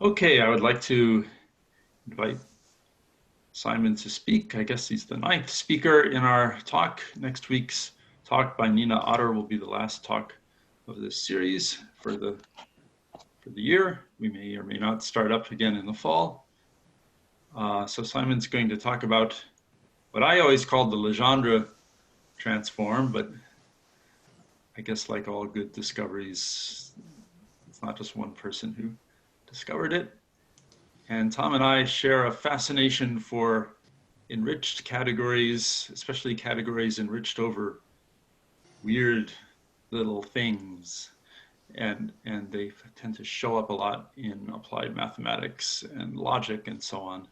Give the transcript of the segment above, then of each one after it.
Okay, I would like to invite Simon to speak. I guess he's the ninth speaker in our talk. Next week's talk by Nina Otter will be the last talk of this series for the year. We may or may not start up again in the fall. So Simon's going to talk about what I always called the Legendre transform, but I guess like all good discoveries, it's not just one person who discovered it. And Tom and I share a fascination for enriched categories, especially categories enriched over weird little things. And they tend to show up a lot in applied mathematics and logic and so on.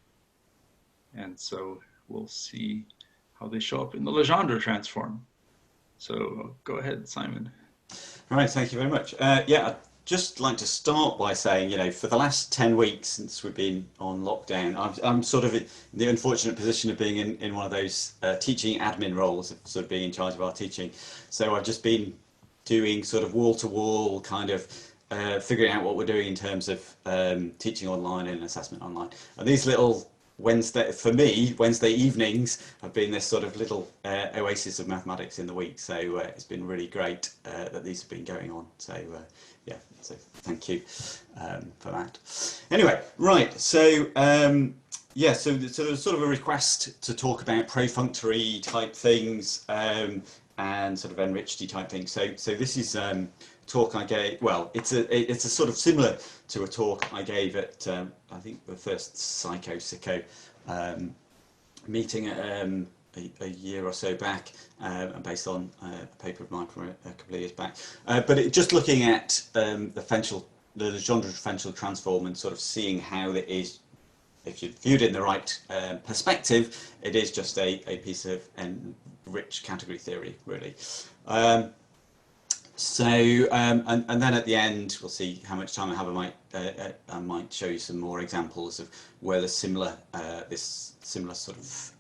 And so we'll see how they show up in the Legendre transform. So go ahead, Simon. Right, thank you very much. I'd just like to start by saying, for the last 10 weeks since we've been on lockdown, I'm sort of in the unfortunate position of being in one of those teaching admin roles, of sort of being in charge of our teaching. So I've just been doing sort of wall-to-wall kind of figuring out what we're doing in terms of teaching online and assessment online. And these little Wednesday evenings have been this sort of little oasis of mathematics in the week. So it's been really great that these have been going on. So so thank you for that. Anyway, right. So so there's sort of a request to talk about profunctory type things and sort of enriched type things. So this is talk I gave. Well, it's a sort of similar to a talk I gave at I think the first Psycho meeting a year or so back, based on a paper of mine from a couple of years back. But just looking at the Legendre-Fenchel transform and sort of seeing how it is, if you viewed it in the right perspective, it is just a piece of enriched category theory, really. And then at the end, we'll see how much time I have. I might show you some more examples of where the this similar sort of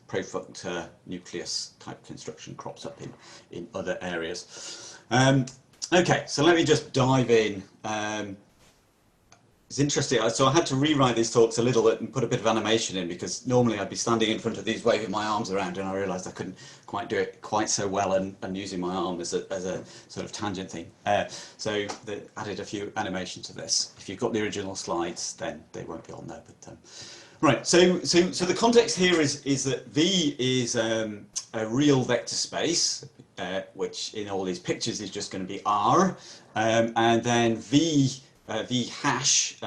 profunctor nucleus type construction crops up in other areas. Okay, so let me just dive in. It's interesting. So I had to rewrite these talks a little bit and put a bit of animation in, because normally I'd be standing in front of these waving my arms around, and I realised I couldn't quite do it quite so well, and using my arm as a sort of tangent thing. So they added a few animations to this. If you've got the original slides, then they won't be on there. But right. So the context here is that V is a real vector space, which in all these pictures is just going to be R, and then V hash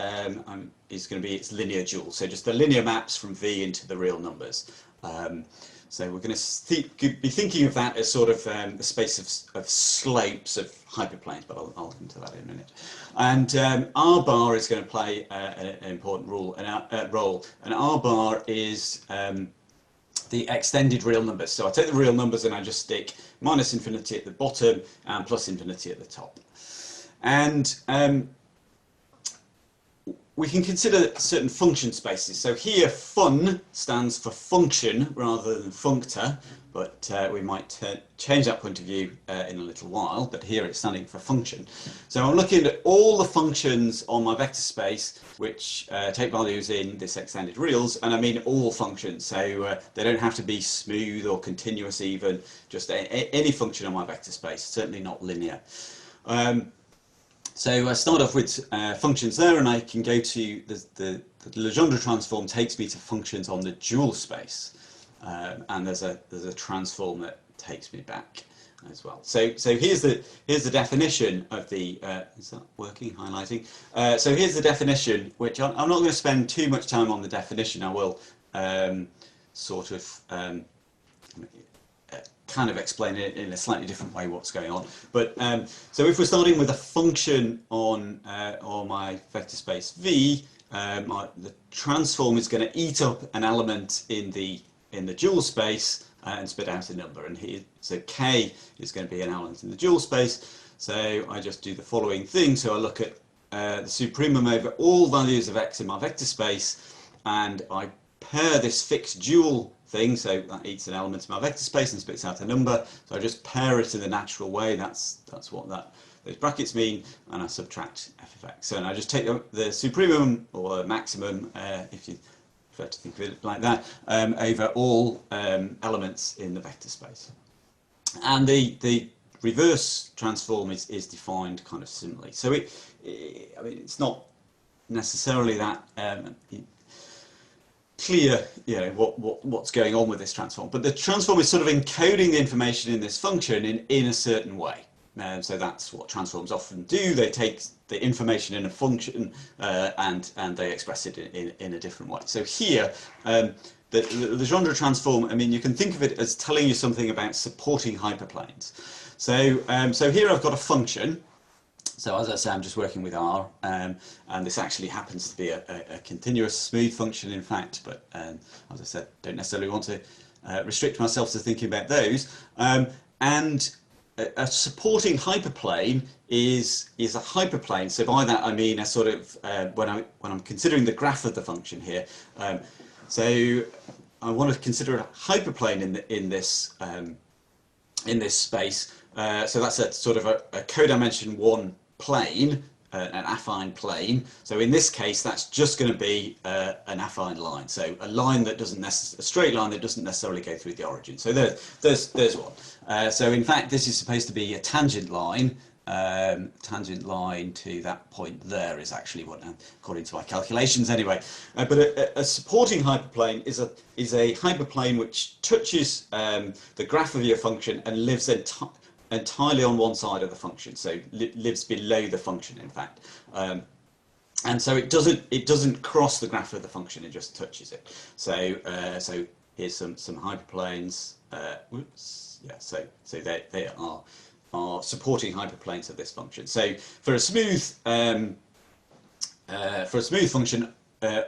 is going to be its linear dual, so just the linear maps from V into the real numbers. So we're going to be thinking of that as sort of a space of slopes of hyperplanes, but I'll come to that in a minute. And R bar is going to play an important role, and R bar is the extended real numbers. So I take the real numbers and I just stick minus infinity at the bottom and plus infinity at the top. And we can consider certain function spaces. So here fun stands for function rather than functor, but we might change that point of view in a little while, but here it's standing for function. So I'm looking at all the functions on my vector space which take values in this extended reals, and I mean all functions, so they don't have to be smooth or continuous even, just any function on my vector space, certainly not linear. So I start off with functions there, and I can go to the Legendre transform takes me to functions on the dual space, and there's a transform that takes me back as well. So here's the definition of the is that working, highlighting? So here's the definition, which I'm not going to spend too much time on the definition. I will sort of kind of explain it in a slightly different way what's going on. But so if we're starting with a function on my vector space V, the transform is going to eat up an element in the dual space and spit out a number. And here, so K is going to be an element in the dual space. So I just do the following thing. So I look at the supremum over all values of X in my vector space, and I pair this fixed dual thing, so that eats an element in my vector space and spits out a number. So I just pair it in the natural way. That's what that those brackets mean, and I subtract f of x. So and I just take the supremum or maximum, if you prefer to think of it like that, over all elements in the vector space. And the reverse transform is defined kind of similarly. So I mean, it's not necessarily that clear, what's going on with this transform, but the transform is sort of encoding the information in this function in a certain way. So that's what transforms often do. They take the information in a function and they express it in a different way. So here, the Legendre transform, I mean, you can think of it as telling you something about supporting hyperplanes. So here I've got a function. So as I say, I'm just working with R, and this actually happens to be a continuous smooth function, in fact, but as I said, don't necessarily want to restrict myself to thinking about those. And a supporting hyperplane is a hyperplane. So by that I mean a sort of when I'm considering the graph of the function here. So I want to consider a hyperplane in this space. So that's a sort of a codimension 1 plane, an affine plane. So in this case, that's just going to be an affine line. So a line that doesn't a straight line that doesn't necessarily go through the origin. So there's one. So in fact, this is supposed to be a tangent line. Tangent line to that point there is actually what, according to my calculations anyway. But a supporting hyperplane is a hyperplane which touches the graph of your function and lives entirely on one side of the function, so lives below the function, in fact, and so it doesn't cross the graph of the function; it just touches it. So so here's some hyperplanes. So they are supporting hyperplanes of this function. So for a smooth function,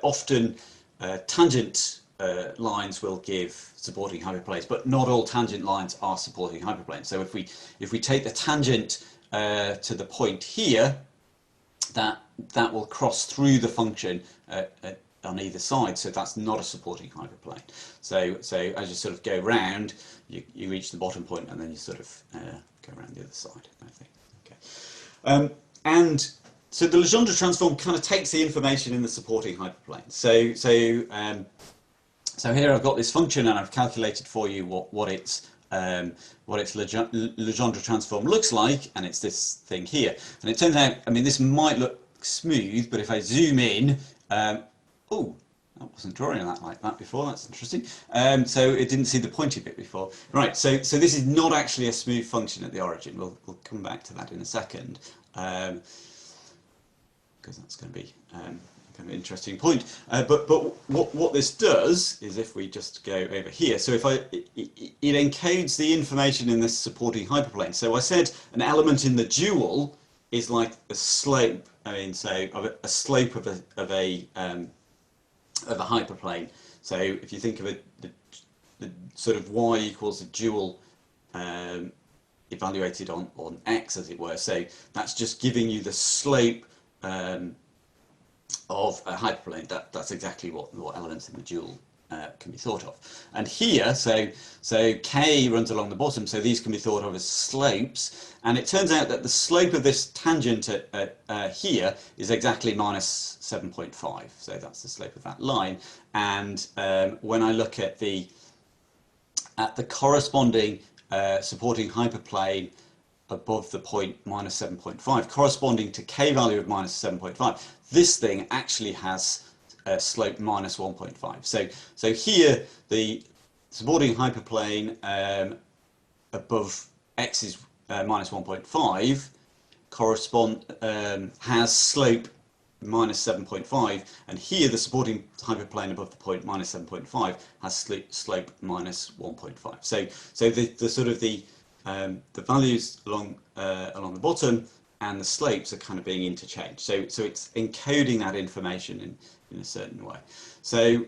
often tangent lines will give supporting hyperplanes, but not all tangent lines are supporting hyperplanes. So if we take the tangent to the point here, that will cross through the function on either side. So that's not a supporting hyperplane. So as you sort of go round, you reach the bottom point, and then you sort of go around the other side, I think. Okay, and so the Legendre transform kind of takes the information in the supporting hyperplane. So here I've got this function, and I've calculated for you what its Legendre transform looks like, and it's this thing here. And it turns out, I mean, this might look smooth, but if I zoom in, oh, I wasn't drawing that like that before. That's interesting. So it didn't see the pointy bit before. Right. So this is not actually a smooth function at the origin. We'll come back to that in a second, because that's going to be kind of an interesting point. But what this does is, if we just go over here, so if it encodes the information in this supporting hyperplane. So I said an element in the dual is like a slope. I mean, so a slope of a hyperplane. So if you think of it, the sort of y equals a dual evaluated on x, as it were. So that's just giving you the slope of a hyperplane. That's exactly what elements in the dual can be thought of. And here, so k runs along the bottom, so these can be thought of as slopes. And it turns out that the slope of this tangent here is exactly minus 7.5. So that's the slope of that line. And when I look at the corresponding supporting hyperplane above the point minus 7.5, corresponding to k value of minus 7.5, this thing actually has slope minus 1.5. So here the supporting hyperplane above x is minus 1.5 has slope minus 7.5, and here the supporting hyperplane above the point minus 7.5 has slope minus 1.5. So the sort of the values along the bottom and the slopes are kind of being interchanged. So it's encoding that information in a certain way. So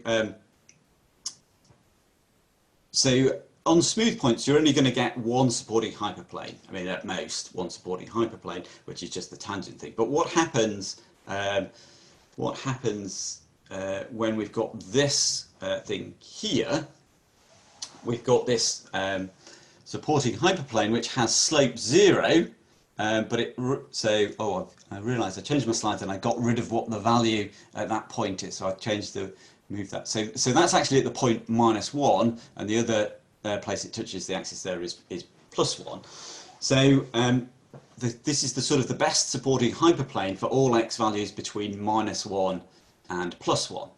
on smooth points, you're only going to get one supporting hyperplane. I mean, at most one supporting hyperplane, which is just the tangent thing. But what happens when we've got this thing here? We've got this supporting hyperplane which has slope 0, but I realised I changed my slides and I got rid of what the value at that point is. So I moved that. So that's actually at the point -1, and the other place it touches the axis there is +1. So this is the sort of the best supporting hyperplane for all x values between -1 and +1.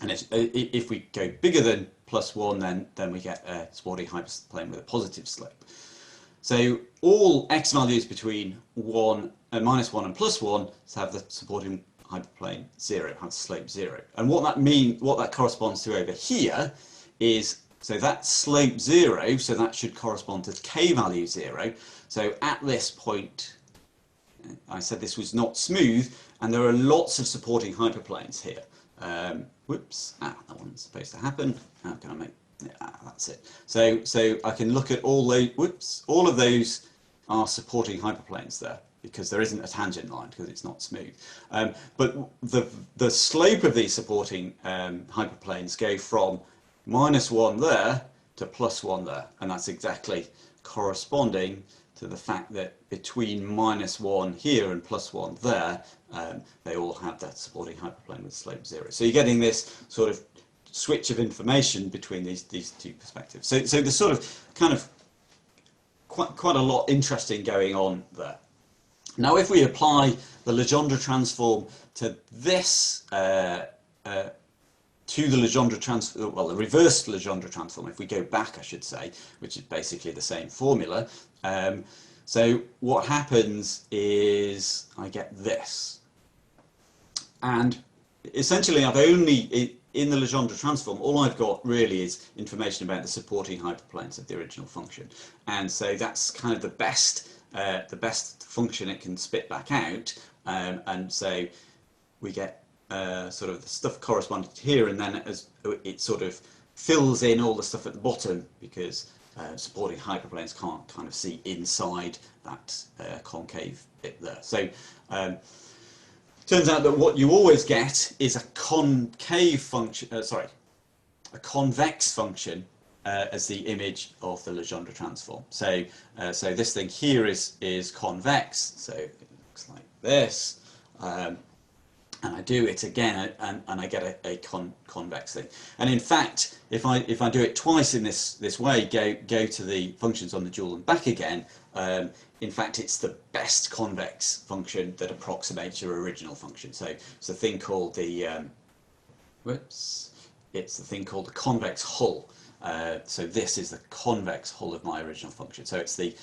And if we go bigger than +1, then we get a supporting hyperplane with a positive slope. So all x values between -1 and +1 have the supporting hyperplane 0, have the slope 0. And what that corresponds to over here is, so that's slope 0, so that should correspond to k value 0. So at this point, I said this was not smooth, and there are lots of supporting hyperplanes here. Whoops, that wasn't supposed to happen. How can I make, that's it. So I can look at all those, all of those are supporting hyperplanes there, because there isn't a tangent line, because it's not smooth. But the slope of these supporting hyperplanes go from -1 there to +1 there, and that's exactly corresponding to the fact that between -1 here and +1 there, they all have that supporting hyperplane with slope 0. So you're getting this sort of switch of information between these two perspectives. So there's sort of kind of quite a lot interesting going on there. Now, if we apply the Legendre transform to this, to the Legendre transform, well, the reversed Legendre transform, if we go back, I should say, which is basically the same formula. So what happens is I get this. And essentially, I've only, in the Legendre transform, all I've got really is information about the supporting hyperplanes of the original function. And so that's kind of the best function it can spit back out. And so we get sort of the stuff corresponding to here, and then as it sort of fills in all the stuff at the bottom, because supporting hyperplanes can't kind of see inside that concave bit there. So turns out that what you always get is a concave function, a convex function as the image of the Legendre transform. So this thing here is convex, so it looks like this. And I do it again, and I get a convex thing. And in fact, if I do it twice in this way, go to the functions on the dual and back again, in fact, it's the best convex function that approximates your original function. So it's a thing called the it's the thing called the convex hull. So this is the convex hull of my original function. So it's the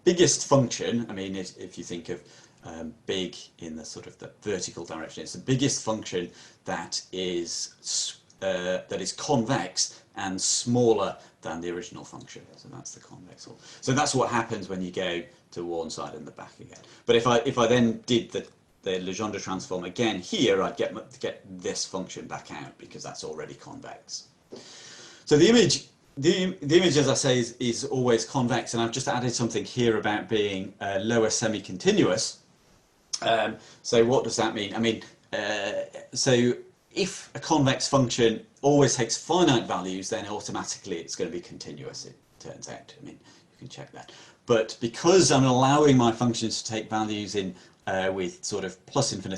biggest function. I mean, if you think of big in the sort of the vertical direction, it's the biggest function that is convex and smaller than the original function. So that's the convex hull. So that's what happens when you go to one side and the back again. But if I then did the Legendre transform again here, I'd get this function back out, because that's already convex. So the image, as I say, is always convex, and I've just added something here about being lower semi-continuous. So what does that mean? I mean, so if a convex function always takes finite values, then automatically it's going to be continuous, it turns out. I mean, you can check that. But because I'm allowing my functions to take values in with sort of +∞ and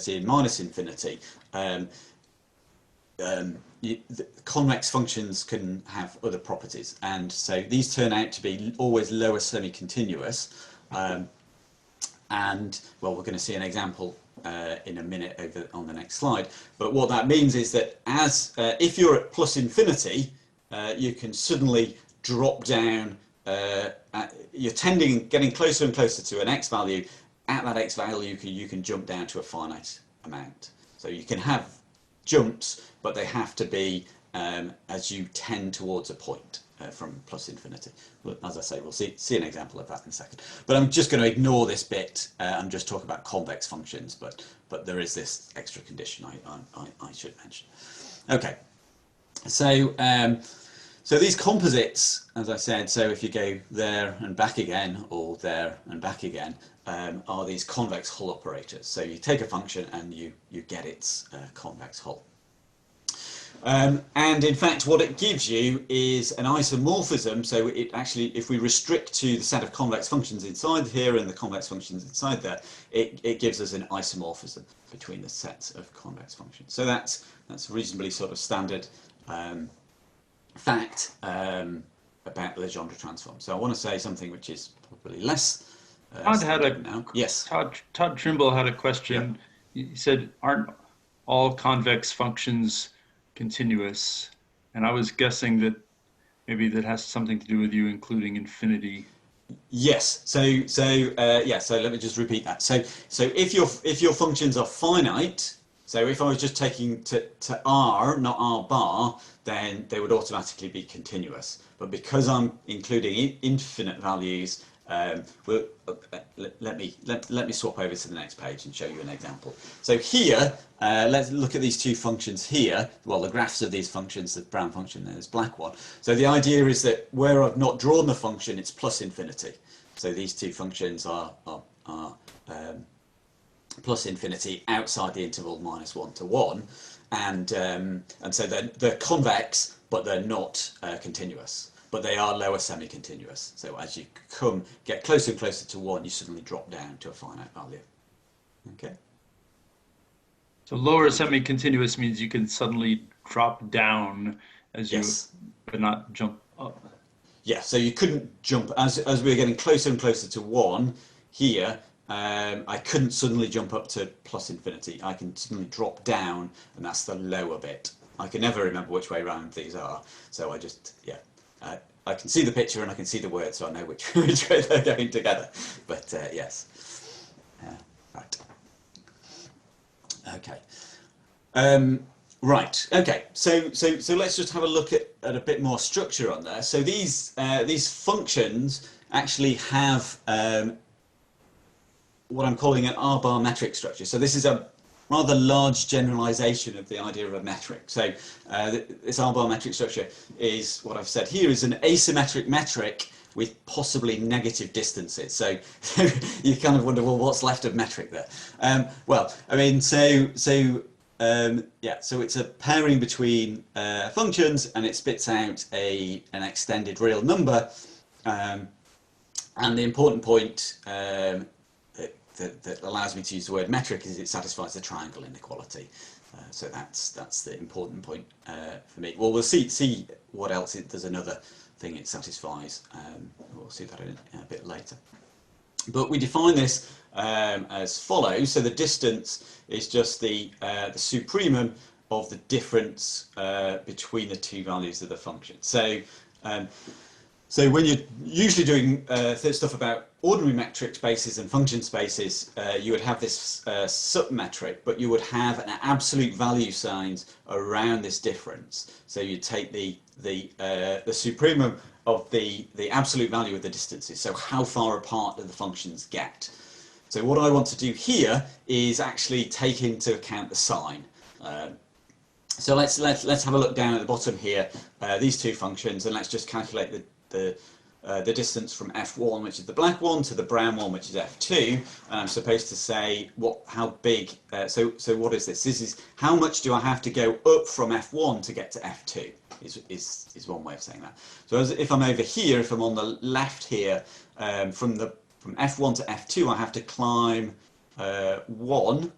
-∞, the convex functions can have other properties, and so these turn out to be always lower semi-continuous. And well, we're going to see an example in a minute over on the next slide. But what that means is that if you're at +∞, you can suddenly drop down. You're getting closer and closer to an x value. At that x value, you can jump down to a finite amount. So you can have jumps, but they have to be as you tend towards a point from +∞. Well, as I say, we'll see an example of that in a second. But I'm just going to ignore this bit and just talk about convex functions. But there is this extra condition I should mention. Okay, so these composites, as I said, so if you go there and back again, or there and back again, are these convex hull operators. So you take a function and you get its convex hull. And in fact, what it gives you is an isomorphism. So it actually, if we restrict to the set of convex functions inside here and the convex functions inside there, it gives us an isomorphism between the sets of convex functions. So that's reasonably sort of standard fact about the Legendre transform. So I want to say something which is probably less Todd had a now. Yes. Todd Trimble had a question. He said, "Aren't all convex functions continuous?" And I was guessing that maybe that has something to do with you including infinity. Yes. So let me just repeat that. So if your functions are finite, so if I was just taking to R, not R bar, then they would automatically be continuous. But because I'm including infinite values, let me swap over to the next page and show you an example. So here, let's look at these two functions here. Well, the graphs of these functions, the brown function and this black one. So the idea is that where I've not drawn the function, it's plus infinity. So these two functions are plus infinity outside the interval -1 to 1, and so they're convex, but they're not continuous. But they are lower semi-continuous. So as you get closer and closer to 1, you suddenly drop down to a finite value. Okay. So lower semi-continuous means you can suddenly drop down as you, but not jump up. Yeah. So you couldn't jump as we're getting closer and closer to 1 here. I couldn't suddenly jump up to plus infinity. I can suddenly drop down, and that's the lower bit. I can never remember which way round these are, so I just I can see the picture and I can see the words, so I know which way they're going together. But yes, right. Okay. Right. Okay. So let's just have a look at a bit more structure on there. So these functions actually have what I'm calling an R-bar metric structure. So this is a rather large generalization of the idea of a metric. So this R-bar metric structure is, what I've said here, is an asymmetric metric with possibly negative distances. So you kind of wonder, well, what's left of metric there? Well, I mean, so it's a pairing between functions, and it spits out an extended real number. And the important point that allows me to use the word metric is it satisfies the triangle inequality. So that's the important point for me. Well, we'll see what else. There's another thing it satisfies. We'll see that in a bit later. But we define this as follows. So the distance is just the supremum of the difference between the two values of the function. So when you're usually doing stuff about ordinary metric spaces and function spaces, you would have this submetric, but you would have an absolute value signs around this difference. So you take the supremum of the absolute value of the distances. So how far apart do the functions get? So what I want to do here is actually take into account the sign. So let's have a look down at the bottom here. These two functions, and let's just calculate the distance from f1, which is the black one, to the brown one, which is f2. And I'm supposed to say how big. So what is this? This is how much do I have to go up from f1 to get to f2? Is one way of saying that. So if I'm over here, if I'm on the left here, from f1 to f2, I have to climb 1,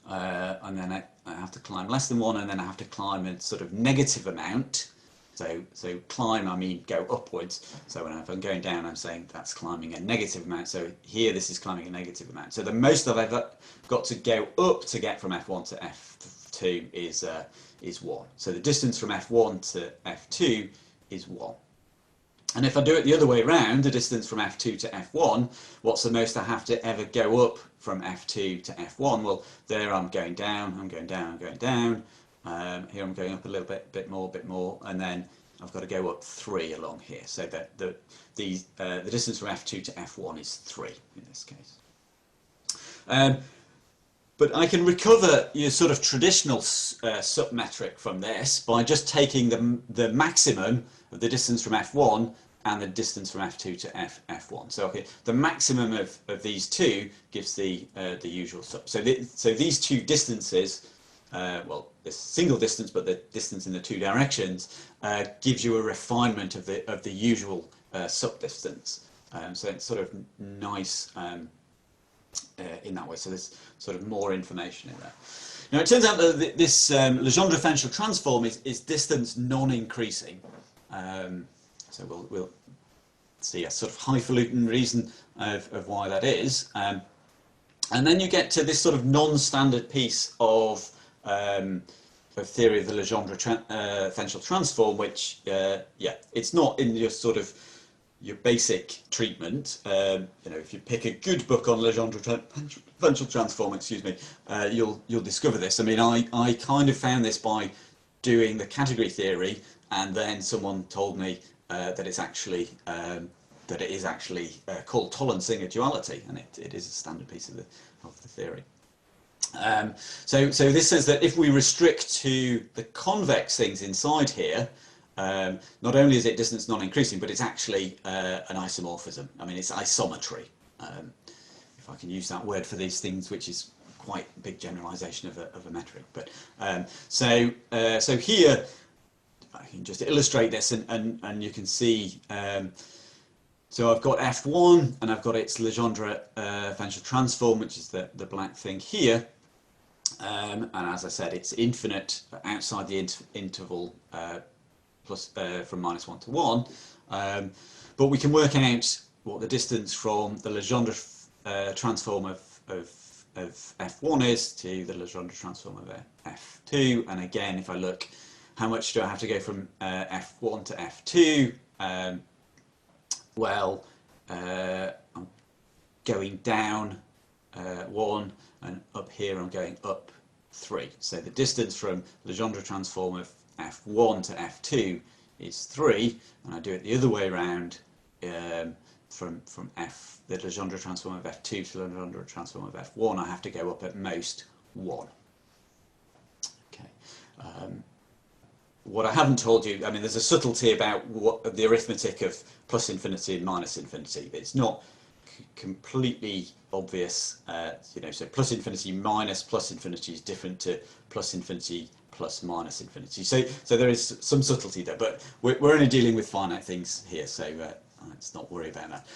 and then I have to climb less than 1, and then I have to climb a sort of negative amount. So climb, I mean go upwards. So when I'm going down, I'm saying that's climbing a negative amount. So here, this is climbing a negative amount. So the most that I've got to go up to get from f1 to f2 is 1. So the distance from f1 to f2 is 1. And if I do it the other way around, the distance from f2 to f1, what's the most I have to ever go up from f2 to f1? Well, there I'm going down, I'm going down, I'm going down. Here I'm going up a little bit more, and then I've got to go up 3 along here. So that the distance from f2 to f1 is 3 in this case. But I can recover your sort of traditional submetric from this by just taking the maximum of the distance from f1 and the distance from f2 to f1. So okay, the maximum of these two gives the usual sub. So these two distances well, this single distance, but the distance in the two directions, gives you a refinement of the usual subdistance. So it's sort of nice in that way. So there's sort of more information in there. Now it turns out that this Legendre-Fenchel transform is distance non-increasing. So we'll see a sort of highfalutin reason of why that is. And then you get to this sort of non-standard piece of theory of the Legendre-Fenchel transform, which, yeah, it's not in your sort of your basic treatment. You know, if you pick a good book on Legendre-Fenchel transform, excuse me, you'll discover this. I mean, I kind of found this by doing the category theory, and then someone told me that it's actually that it is actually called tolerancing a duality, and it is a standard piece of the theory. So this says that if we restrict to the convex things inside here, not only is it distance non-increasing, but it's actually an isomorphism. I mean, it's isometry, if I can use that word for these things, which is quite a big generalization of a metric. But so here I can just illustrate this, and you can see. So I've got F1, and I've got its Legendre-Fenchel transform, which is the black thing here. And as I said, it's infinite outside the interval plus from -1 to 1. But we can work out what the distance from the Legendre transform of F1 is to the Legendre transform of F2. And again, if I look, how much do I have to go from F1 to F2? Well, I'm going down 1, and up here I'm going up 3. So the distance from Legendre transform of F1 to F2 is 3, and I do it the other way around from the Legendre transform of F2 to the Legendre transform of F1. I have to go up at most 1. Okay. What I haven't told you, I mean, there's a subtlety about what the arithmetic of plus infinity and minus infinity. It's not completely obvious, you know, so plus infinity minus plus infinity is different to plus infinity plus minus infinity. So there is some subtlety there, but we're only dealing with finite things here, so let's not worry about that.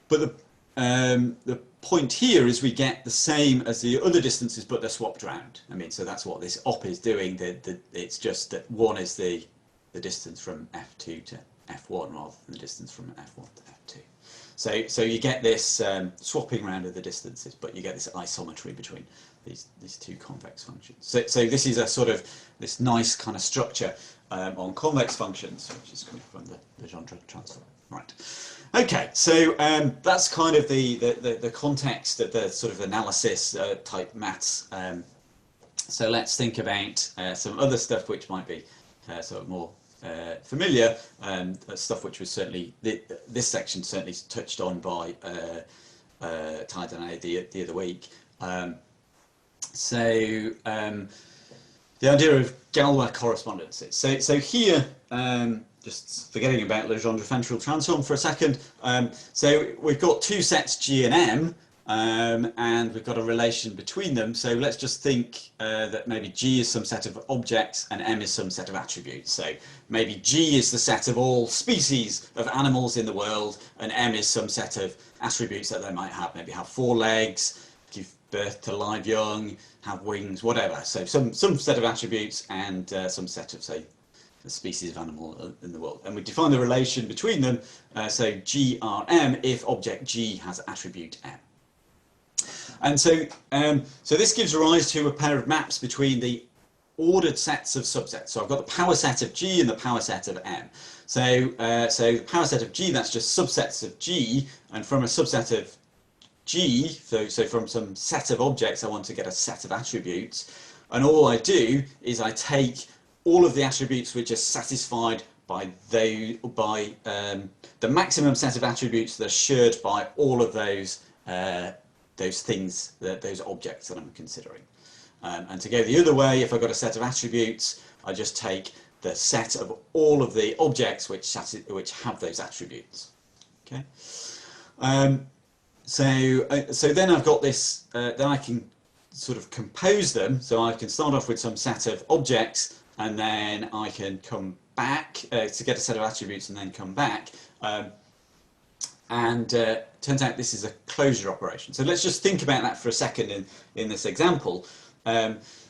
But the point here is we get the same as the other distances, but they're swapped around. I mean, so that's what this op is doing. It's just that 1 is the distance from F2 to F1 rather than the distance from F1 to F2. So you get this swapping around of the distances, but you get this isometry between these two convex functions. So this is a sort of this nice kind of structure on convex functions, which is coming from the Legendre transform. Right. Okay, so that's kind of the context of the sort of analysis type maths. So let's think about some other stuff which might be sort of more familiar, stuff which was certainly, this section certainly touched on by Tide and I the other week. The idea of Galois correspondences. So here, just forgetting about Legendre-Fenchel transform for a second. So we've got two sets G and M, and we've got a relation between them. So let's just think that maybe G is some set of objects and M is some set of attributes. So maybe G is the set of all species of animals in the world, and M is some set of attributes that they might have. Maybe have 4 legs, give birth to live young, have wings, whatever. So some set of attributes and some set of, say, the species of animal in the world. And we define the relation between them, so G R M, if object G has attribute M. And so this gives rise to a pair of maps between the ordered sets of subsets. So I've got the power set of G and the power set of M. So the power set of G, that's just subsets of G, and from a subset of G, so from some set of objects, I want to get a set of attributes. And all I do is I take all of the attributes which are satisfied by the maximum set of attributes that are shared by all of those things, those objects that I'm considering. And to go the other way, if I've got a set of attributes, I just take the set of all of the objects which have those attributes. Okay. So then I've got this. Then I can sort of compose them. So I can start off with some set of objects, and then I can come back to get a set of attributes and then come back. Turns out this is a closure operation. So let's just think about that for a second in this example.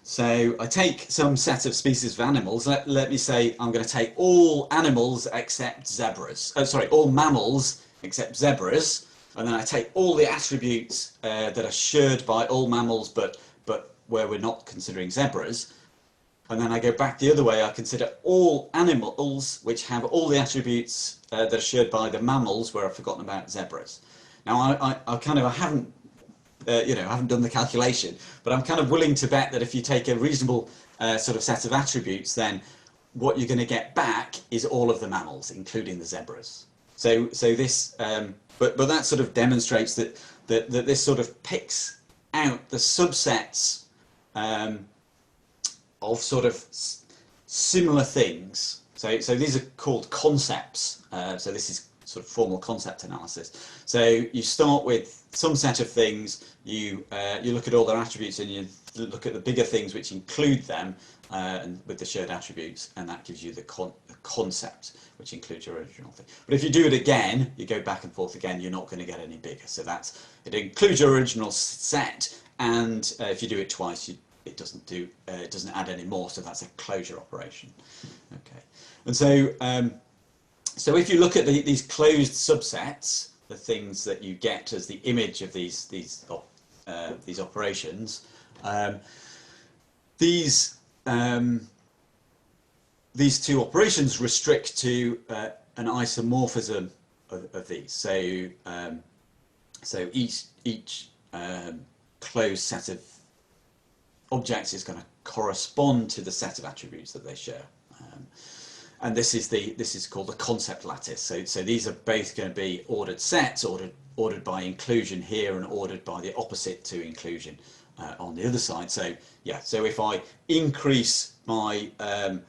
So I take some set of species of animals. Let me say I'm going to take all animals except zebras. All mammals except zebras. And then I take all the attributes that are shared by all mammals, but where we're not considering zebras. And then I go back the other way. I consider all animals which have all the attributes that are shared by the mammals, where I've forgotten about zebras. Now I haven't done the calculation, but I'm kind of willing to bet that if you take a reasonable sort of set of attributes, then what you're going to get back is all of the mammals, including the zebras. So this, but that sort of demonstrates that this sort of picks out the subsets of sort of similar things. So these are called concepts. So this is sort of formal concept analysis. So you start with some set of things, you look at all their attributes, and you look at the bigger things which include them and with the shared attributes, and that gives you the concept, which includes your original thing. But if you do it again, you go back and forth again, you're not going to get any bigger. So it includes your original set, and if you do it twice, it doesn't add any more. So that's a closure operation. Okay, and so if you look at these closed subsets, the things that you get as the image of these operations, these two operations restrict to an isomorphism of these. So each closed set of objects is going to correspond to the set of attributes that they share. And this is called a concept lattice. So these are both going to be ordered sets, ordered by inclusion here and ordered by the opposite to inclusion on the other side. So yeah, so if I increase my the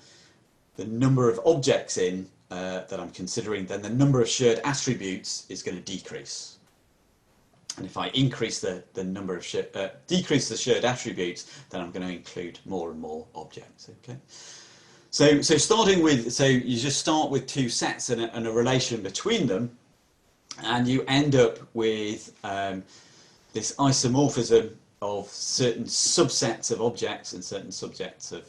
number of objects in that I'm considering, then the number of shared attributes is going to decrease. And if I increase the number of decrease the shared attributes, then I'm going to include more and more objects. Okay. So you just start with two sets and a relation between them, and you end up with this isomorphism of certain subsets of objects and certain subsets of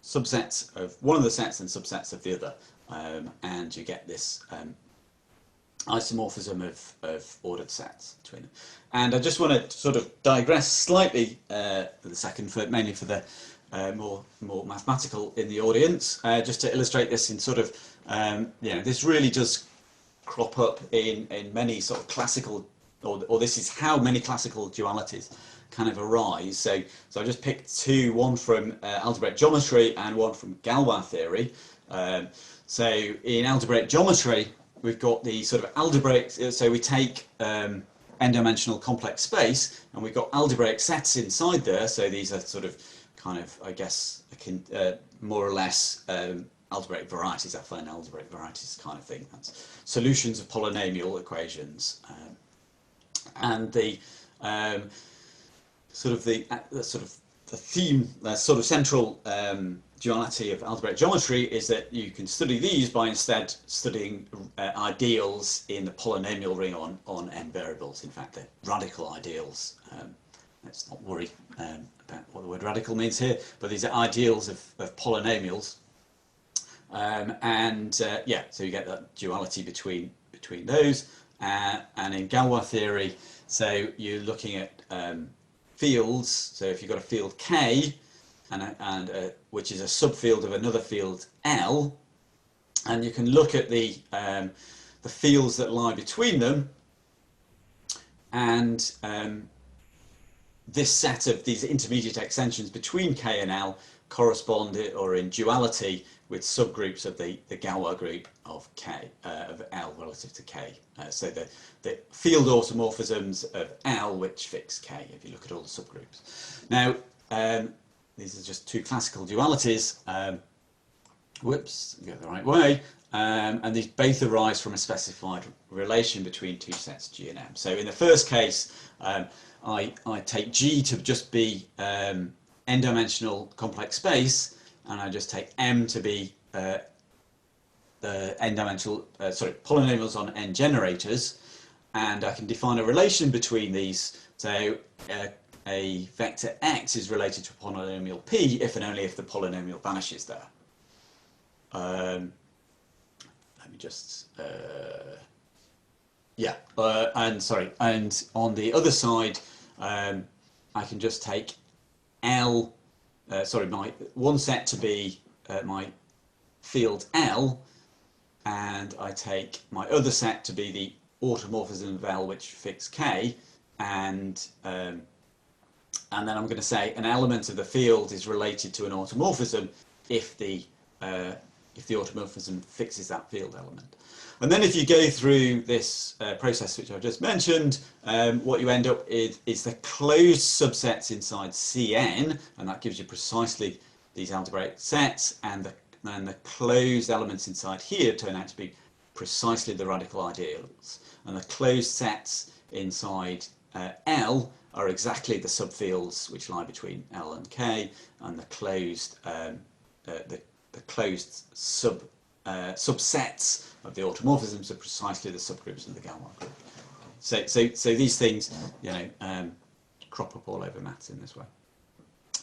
subsets of one of the sets and subsets of the other, and you get this isomorphism of ordered sets between them. And I just want to sort of digress slightly for the second, mainly for the more mathematical in the audience, just to illustrate this in sort of, this really does crop up in many sort of classical, or this is how many classical dualities kind of arise. So I just picked two, one from algebraic geometry and one from Galois theory. So in algebraic geometry, we've got the sort of algebraic, so we take n-dimensional complex space, and we've got algebraic sets inside there. So these are sort of kind of, I guess, more or less algebraic varieties. I find algebraic varieties kind of thing. That's solutions of polynomial equations, and the theme, the sort of central duality of algebraic geometry is that you can study these by instead studying ideals in the polynomial ring on n variables. In fact, they're radical ideals. Let's not worry about what the word radical means here, but these are ideals of polynomials, so you get that duality between those. And in Galois theory, so you're looking at fields. So if you've got a field K, and which is a subfield of another field L, and you can look at the fields that lie between them, and this set of these intermediate extensions between K and L correspond or in duality with subgroups of the Galois group of K, of L relative to K. So the field automorphisms of L which fix K, if you look at all the subgroups. Now, these are just two classical dualities. Whoops, go the right way. and these both arise from a specified relation between two sets G and M. So in the first case, I take G to just be n-dimensional complex space, and I just take M to be the n-dimensional, polynomials on n generators, and I can define a relation between these. So a vector x is related to a polynomial p if and only if the polynomial vanishes there. Let me just, and on the other side, I can just take L, my one set to be my field L, and I take my other set to be the automorphism of L which fix K, and then I'm going to say an element of the field is related to an automorphism if the automorphism fixes that field element. And then if you go through this process which I've just mentioned, what you end up is the closed subsets inside Cn, and that gives you precisely these algebraic sets, and the closed elements inside here turn out to be precisely the radical ideals. And the closed sets inside L are exactly the subfields which lie between L and K, and the closed subsets of the automorphisms are precisely the subgroups of the Galois group. So these things, crop up all over maths in this way.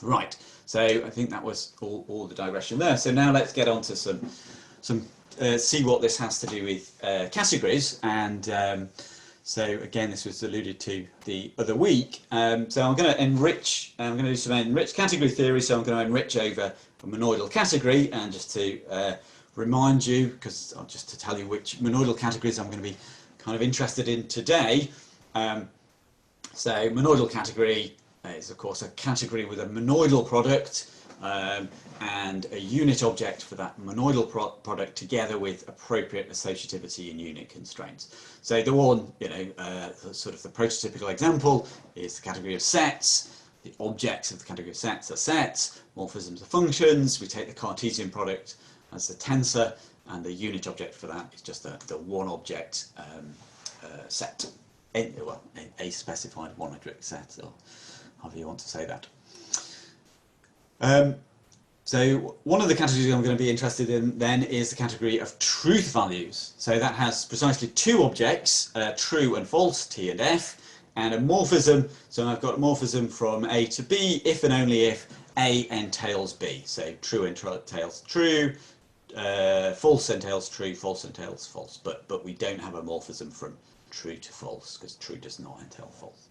Right. So I think that was all the digression there. So now let's get on to some see what this has to do with categories. And so again, this was alluded to the other week. So I'm going to enrich. I'm going to do some enriched category theory. So I'm going to enrich over a monoidal category, and just to remind you, because just to tell you which monoidal categories I'm going to be kind of interested in today. So monoidal category is of course a category with a monoidal product and a unit object for that monoidal product, together with appropriate associativity and unit constraints. So the one, sort of the prototypical example is the category of sets. The objects of the category of sets are sets, morphisms are functions. We take the Cartesian product as the tensor, and the unit object for that is just the one object set, a specified one-object set, or however you want to say that. So one of the categories I'm going to be interested in then is the category of truth values. So that has precisely two objects, true and false, T and F, and a morphism. So I've got a morphism from A to B if and only if A entails B. So true entails true, false entails true, false entails false. But we don't have a morphism from true to false, because true does not entail false.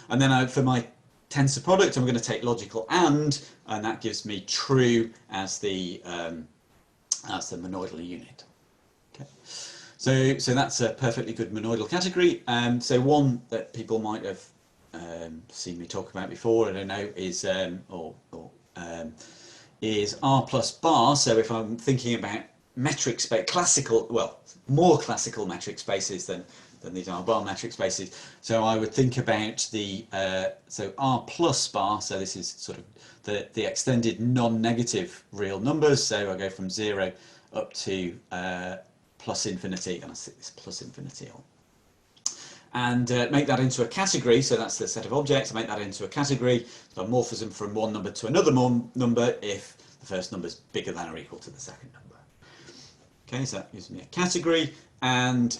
And then for my tensor product, I'm going to take logical and that gives me true as the monoidal unit. Okay. So that's a perfectly good monoidal category. So one that people might have seen me talk about before, I don't know, is is R plus bar. So if I'm thinking about metric space, more classical metric spaces than these are bar metric spaces. So I would think about the so R plus bar. So this is sort of the extended non-negative real numbers. So I go from 0 up to plus infinity, and I stick this plus infinity on, and make that into a category. So that's the set of objects. I make that into a category. So a morphism from one number to another number if the first number is bigger than or equal to the second number. Okay, so that gives me a category, and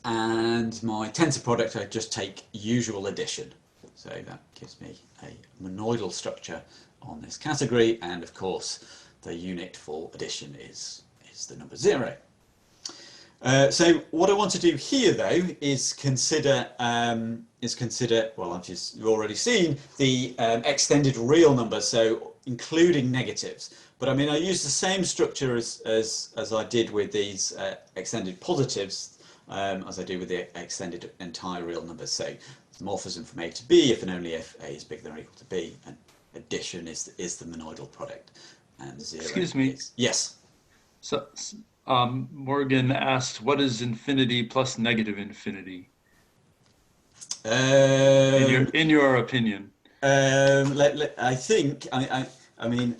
my tensor product, I just take usual addition. So that gives me a monoidal structure on this category, and of course the unit for addition is the number 0. So what I want to do here though is consider well, you've already seen the extended real numbers, so including negatives. But I mean, I use the same structure as I did with these extended positives, as I do with the extended entire real numbers. So morphism from A to B if and only if A is bigger than or equal to B, and addition is the monoidal product, and 0. Excuse me. Yes. So Morgan asked, what is infinity plus negative infinity? In your opinion? I think I mean,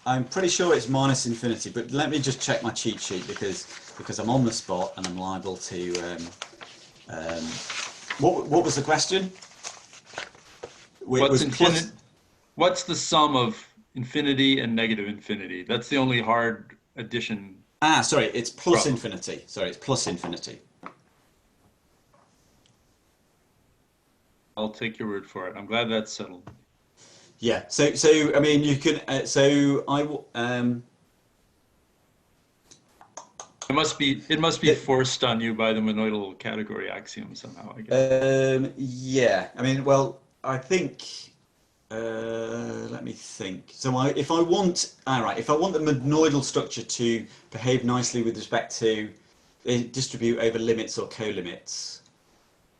I'm pretty sure it's minus infinity, but let me just check my cheat sheet because I'm on the spot and I'm liable to. What was the question? It was plus. What's the sum of infinity and negative infinity? That's the only hard addition. Ah, sorry, it's plus problem. infinity. Sorry, it's plus infinity. I'll take your word for it. I'm glad that's settled. Yeah. So I mean, you can. It must be forced on you by the monoidal category axiom somehow, I guess. Yeah. I mean, well, I think. Let me think. So if I want, if I want the monoidal structure to behave nicely with respect to distribute over limits or co-limits,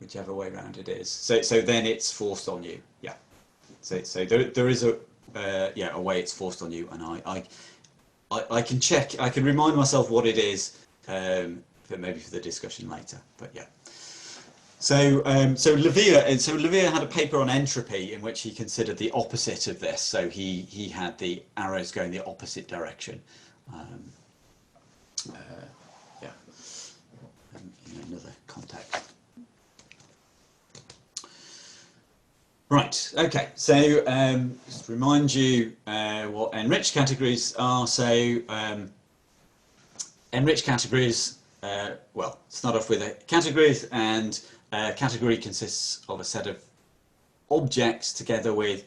whichever way around it is. So then it's forced on you. Yeah. So there is a way it's forced on you, and I can check. I can remind myself what it is, maybe for the discussion later. But yeah. So Levier had a paper on entropy in which he considered the opposite of this. So he had the arrows going the opposite direction. In another context. Right. Okay. So just to remind you what enriched categories are. So enriched categories. Well, start off with a categories, and category consists of a set of objects together with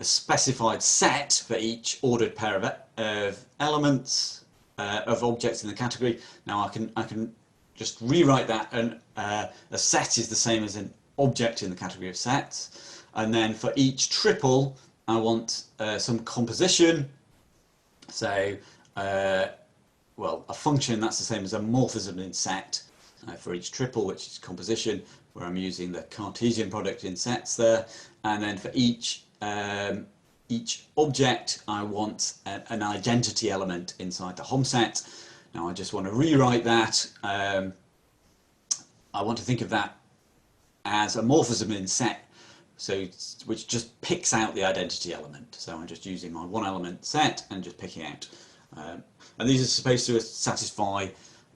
a specified set for each ordered pair of elements of objects in the category. Now I can just rewrite that, and a set is the same as an object in the category of sets. And then for each triple, I want some composition. So, well, a function, that's the same as a morphism in set for each triple, which is composition, where I'm using the Cartesian product in sets there. And then for each object, I want an identity element inside the Hom set. Now, I just want to rewrite that. I want to think of that as a morphism in set. So, which just picks out the identity element. So I'm just using my one element set and just picking out. And these are supposed to satisfy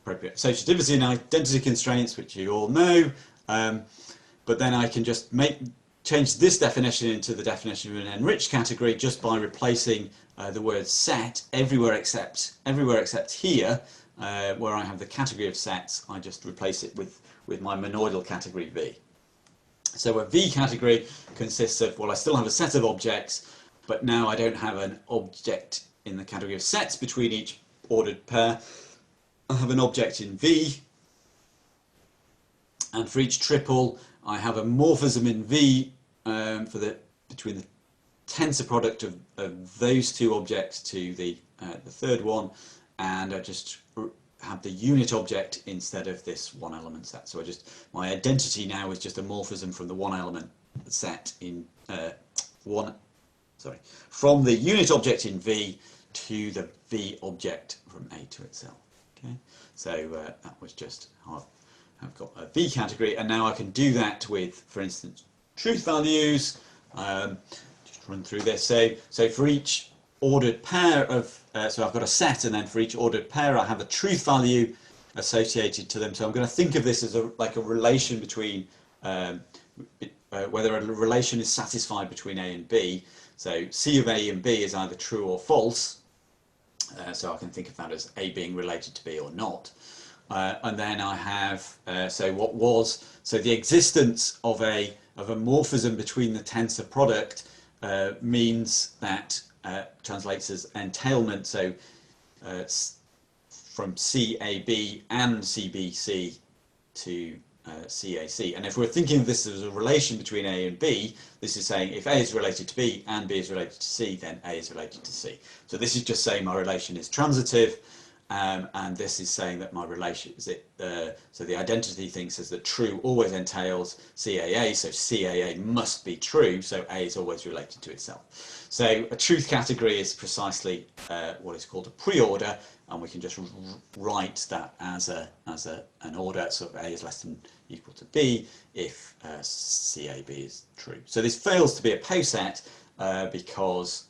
appropriate associativity and identity constraints, which you all know. But then I can just change this definition into the definition of an enriched category just by replacing the word set everywhere except here, where I have the category of sets. I just replace it with my monoidal category V. So a V category consists of, well, I still have a set of objects, but now I don't have an object in the category of sets between each ordered pair. I have an object in V, and for each triple, I have a morphism in V between the tensor product of those two objects to the third one, and I just have the unit object instead of this one element set. So my identity now is just a morphism from the one element set in from the unit object in V to the V object from A to itself. Okay, so that was just how I've got a V category, and now I can do that with, for instance, truth values. Just run through this. So for each ordered pair of, so I've got a set, and then for each ordered pair I have a truth value associated to them. So I'm going to think of this as like a relation between, whether a relation is satisfied between A and B. So C of A and B is either true or false. So I can think of that as A being related to B or not. And then I have, so the existence of a morphism between the tensor product means that translates as entailment, so from CAB and CBC to CAC. And if we're thinking of this as a relation between A and B, this is saying if A is related to B and B is related to C, then A is related to C. So this is just saying my relation is transitive, and this is saying that my relation is so the identity thing says that true always entails CAA, so CAA must be true, so A is always related to itself. So a truth category is precisely what is called a pre-order, and we can just write that as an order, so A is less than equal to B if CAB is true. So this fails to be a poset because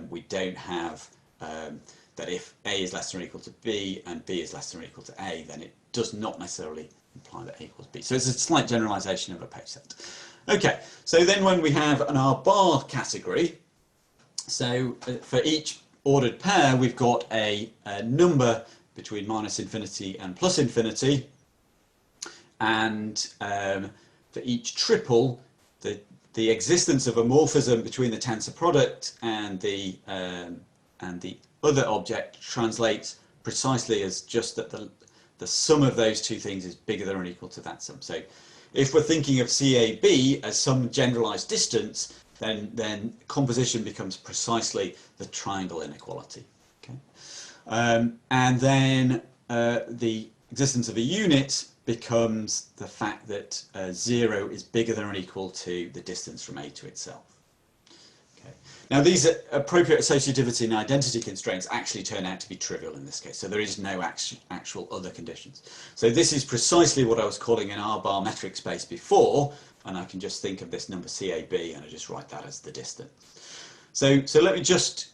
we don't have that if A is less than or equal to B and B is less than or equal to A, then it does not necessarily imply that A equals B. So it's a slight generalization of a pose set. Okay, so then when we have an R bar category, so for each ordered pair, we've got a number between minus infinity and plus infinity, and for each triple, the existence of a morphism between the tensor product and the other object translates precisely as just that the sum of those two things is bigger than or equal to that sum. So if we're thinking of CAB as some generalized distance, then composition becomes precisely the triangle inequality. Okay? And then the existence of a unit becomes the fact that 0 is bigger than or equal to the distance from A to itself. Okay. Now these appropriate associativity and identity constraints actually turn out to be trivial in this case, so there is no actual other conditions. So this is precisely what I was calling an R-bar metric space before, and I can just think of this number CAB and I just write that as the distance. So let me just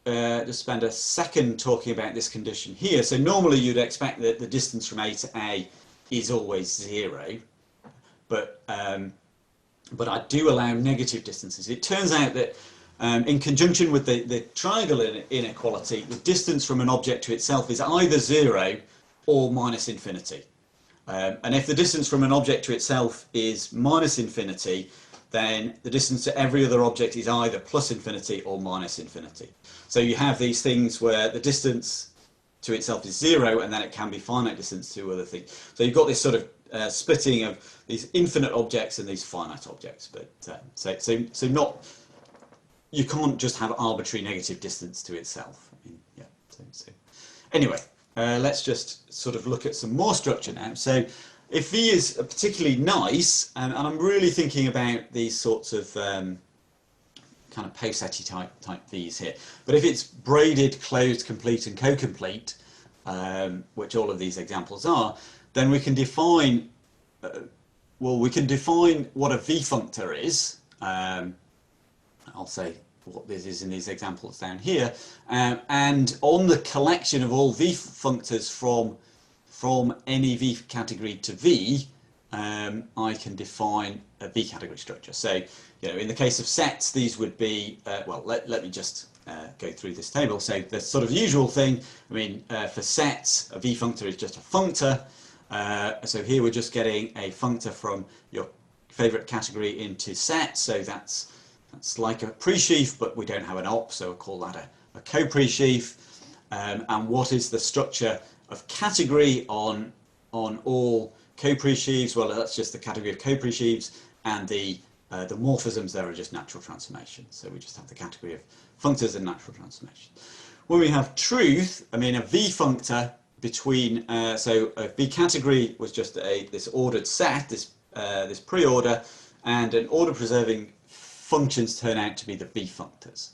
spend a second talking about this condition here. So normally you'd expect that the distance from A to A is always 0, but I do allow negative distances. It turns out that in conjunction with the triangle inequality, the distance from an object to itself is either 0 or minus infinity. And if the distance from an object to itself is minus infinity, then the distance to every other object is either plus infinity or minus infinity. So you have these things where the distance to itself is 0, and then it can be finite distance to other things. So you've got this sort of splitting of these infinite objects and these finite objects. But so not, you can't just have arbitrary negative distance to itself. I mean, yeah. So anyway, let's just sort of look at some more structure now. So if V is particularly nice, and I'm really thinking about these sorts of kind of Posetti type V's here, but if it's braided, closed, complete, and co-complete, which all of these examples are, then we can define what a V-functor is. I'll say what this is in these examples down here, and on the collection of all V-functors from any V category to V, I can define a V category structure. So, in the case of sets, these would be, well, let me just go through this table. So the sort of usual thing, I mean, for sets, a V functor is just a functor. So here we're just getting a functor from your favorite category into set. So that's like a pre-sheaf, but we don't have an op, so we'll call that a co-pre-sheaf. And what is the structure of category on all co-pre-sheaves? Well, that's just the category of co-pre-sheaves, and the morphisms there are just natural transformations. So we just have the category of functors and natural transformations. When we have truth, I mean, a V functor between, so a V category was just this ordered set, this pre-order, and an order-preserving functions turn out to be the V functors.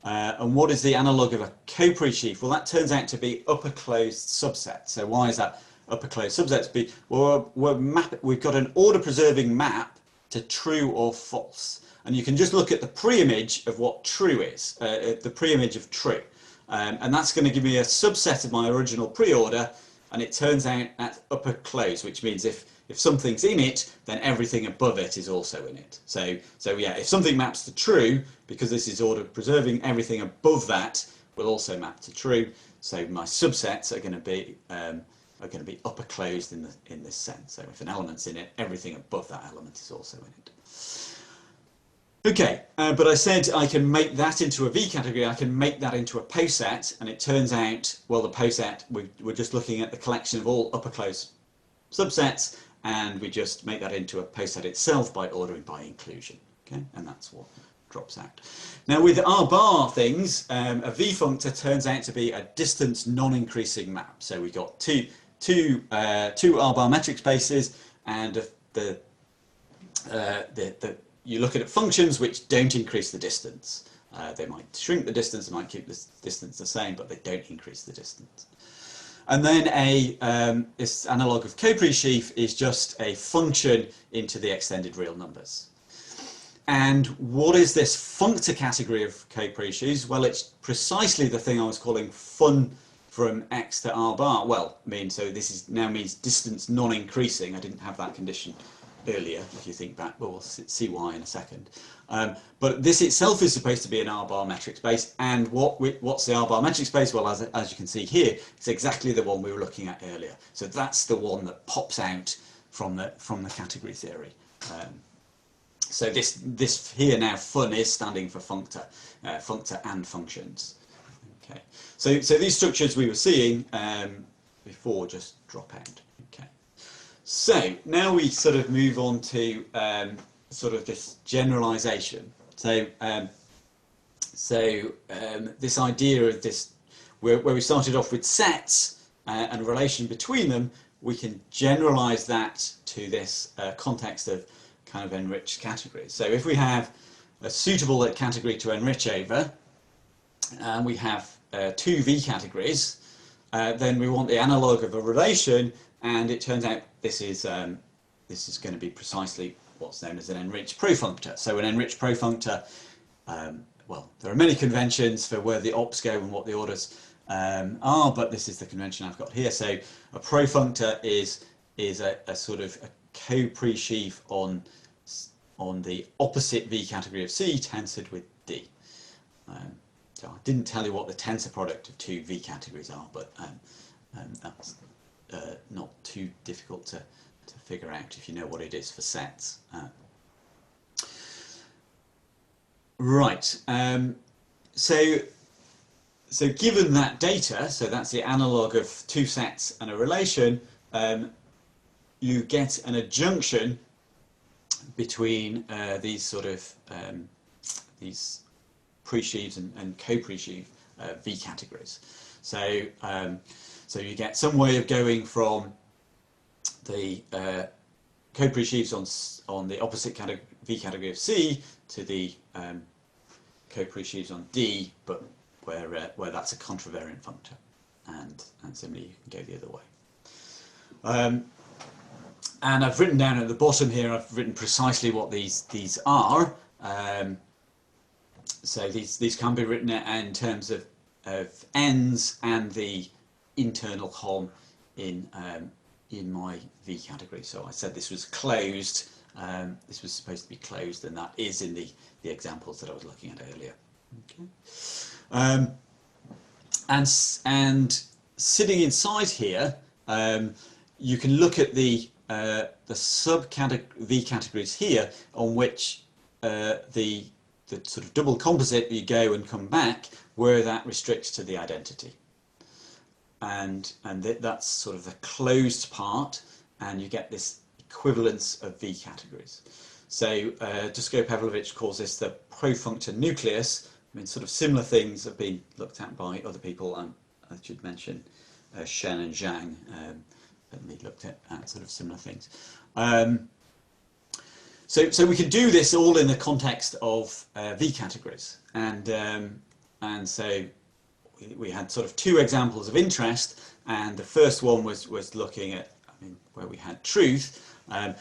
And what is the analogue of a co-pre-sheaf? Well, that turns out to be upper closed subset. So why is that upper closed subset? Well, we've got an order-preserving map to true or false. And you can just look at the pre-image of what true is, the pre-image of true. And that's going to give me a subset of my original pre-order, and it turns out at upper close, which means if something's in it, then everything above it is also in it. So yeah, if something maps to true, because this is order preserving, everything above that will also map to true. So my subsets are going to be upper closed in this sense. So if an element's in it, everything above that element is also in it. Okay, but I said I can make that into a V category, I can make that into a poset, and it turns out, well, the poset, we're just looking at the collection of all upper close subsets, and we just make that into a poset itself by ordering by inclusion. Okay, and that's what drops out. Now with R bar things, a V functor turns out to be a distance non-increasing map. So we got two R bar metric spaces, and you look at functions which don't increase the distance. They might shrink the distance, they might keep the distance the same, but they don't increase the distance. And then this analogue of co-pre-sheaf is just a function into the extended real numbers. And what is this functor category of co-precies? Well, it's precisely the thing I was calling fun from x to r bar. Well, so this is now means distance non-increasing. I didn't have that condition earlier, if you think back, but we'll see why in a second. But this itself is supposed to be an r bar metric space, and what's the r bar metric space? Well, as you can see here, it's exactly the one we were looking at earlier. So that's the one that pops out from the category theory. So this here now, fun, is standing for functor, functor and functions. Okay. So these structures we were seeing before just drop out. Okay. So now we sort of move on to sort of this generalization. So this idea of this, where we started off with sets and relation between them, we can generalize that to this context of kind of enriched categories. So if we have a suitable category to enrich over, and we have two V categories, then we want the analog of a relation, and it turns out this is going to be precisely what's known as an enriched profunctor. So an enriched profunctor, well, there are many conventions for where the ops go and what the orders are, but this is the convention I've got here. So a profunctor is a sort of a co-presheaf on the opposite V category of C tensored with D. So I didn't tell you what the tensor product of two V categories are, but that's not too difficult to figure out if you know what it is for sets. Right. So given that data, so that's the analog of two sets and a relation, you get an adjunction between these sort of these presheaves and co-presheaf V categories. So so you get some way of going from the co-presheaves on the opposite V category of C to the co-presheaves on D, but where that's a contravariant functor, and similarly you can go the other way. And I've written down at the bottom here, I've written precisely what these are. So these can be written in terms of ends and the internal HOM in my V category. So I said this was closed. This was supposed to be closed, and that is in the examples that I was looking at earlier. Okay. And sitting inside here, you can look at the V categories here, on which the sort of double composite, you go and come back, where that restricts to the identity, and that's sort of the closed part, and you get this equivalence of V categories. So Dusko Pavlovich calls this the profunctor nucleus. I mean, sort of similar things have been looked at by other people. I should mention Shen and Zhang. Certainly looked at sort of similar things. So we can do this all in the context of V categories, and so we had sort of two examples of interest, and the first one was looking at, where we had truth, and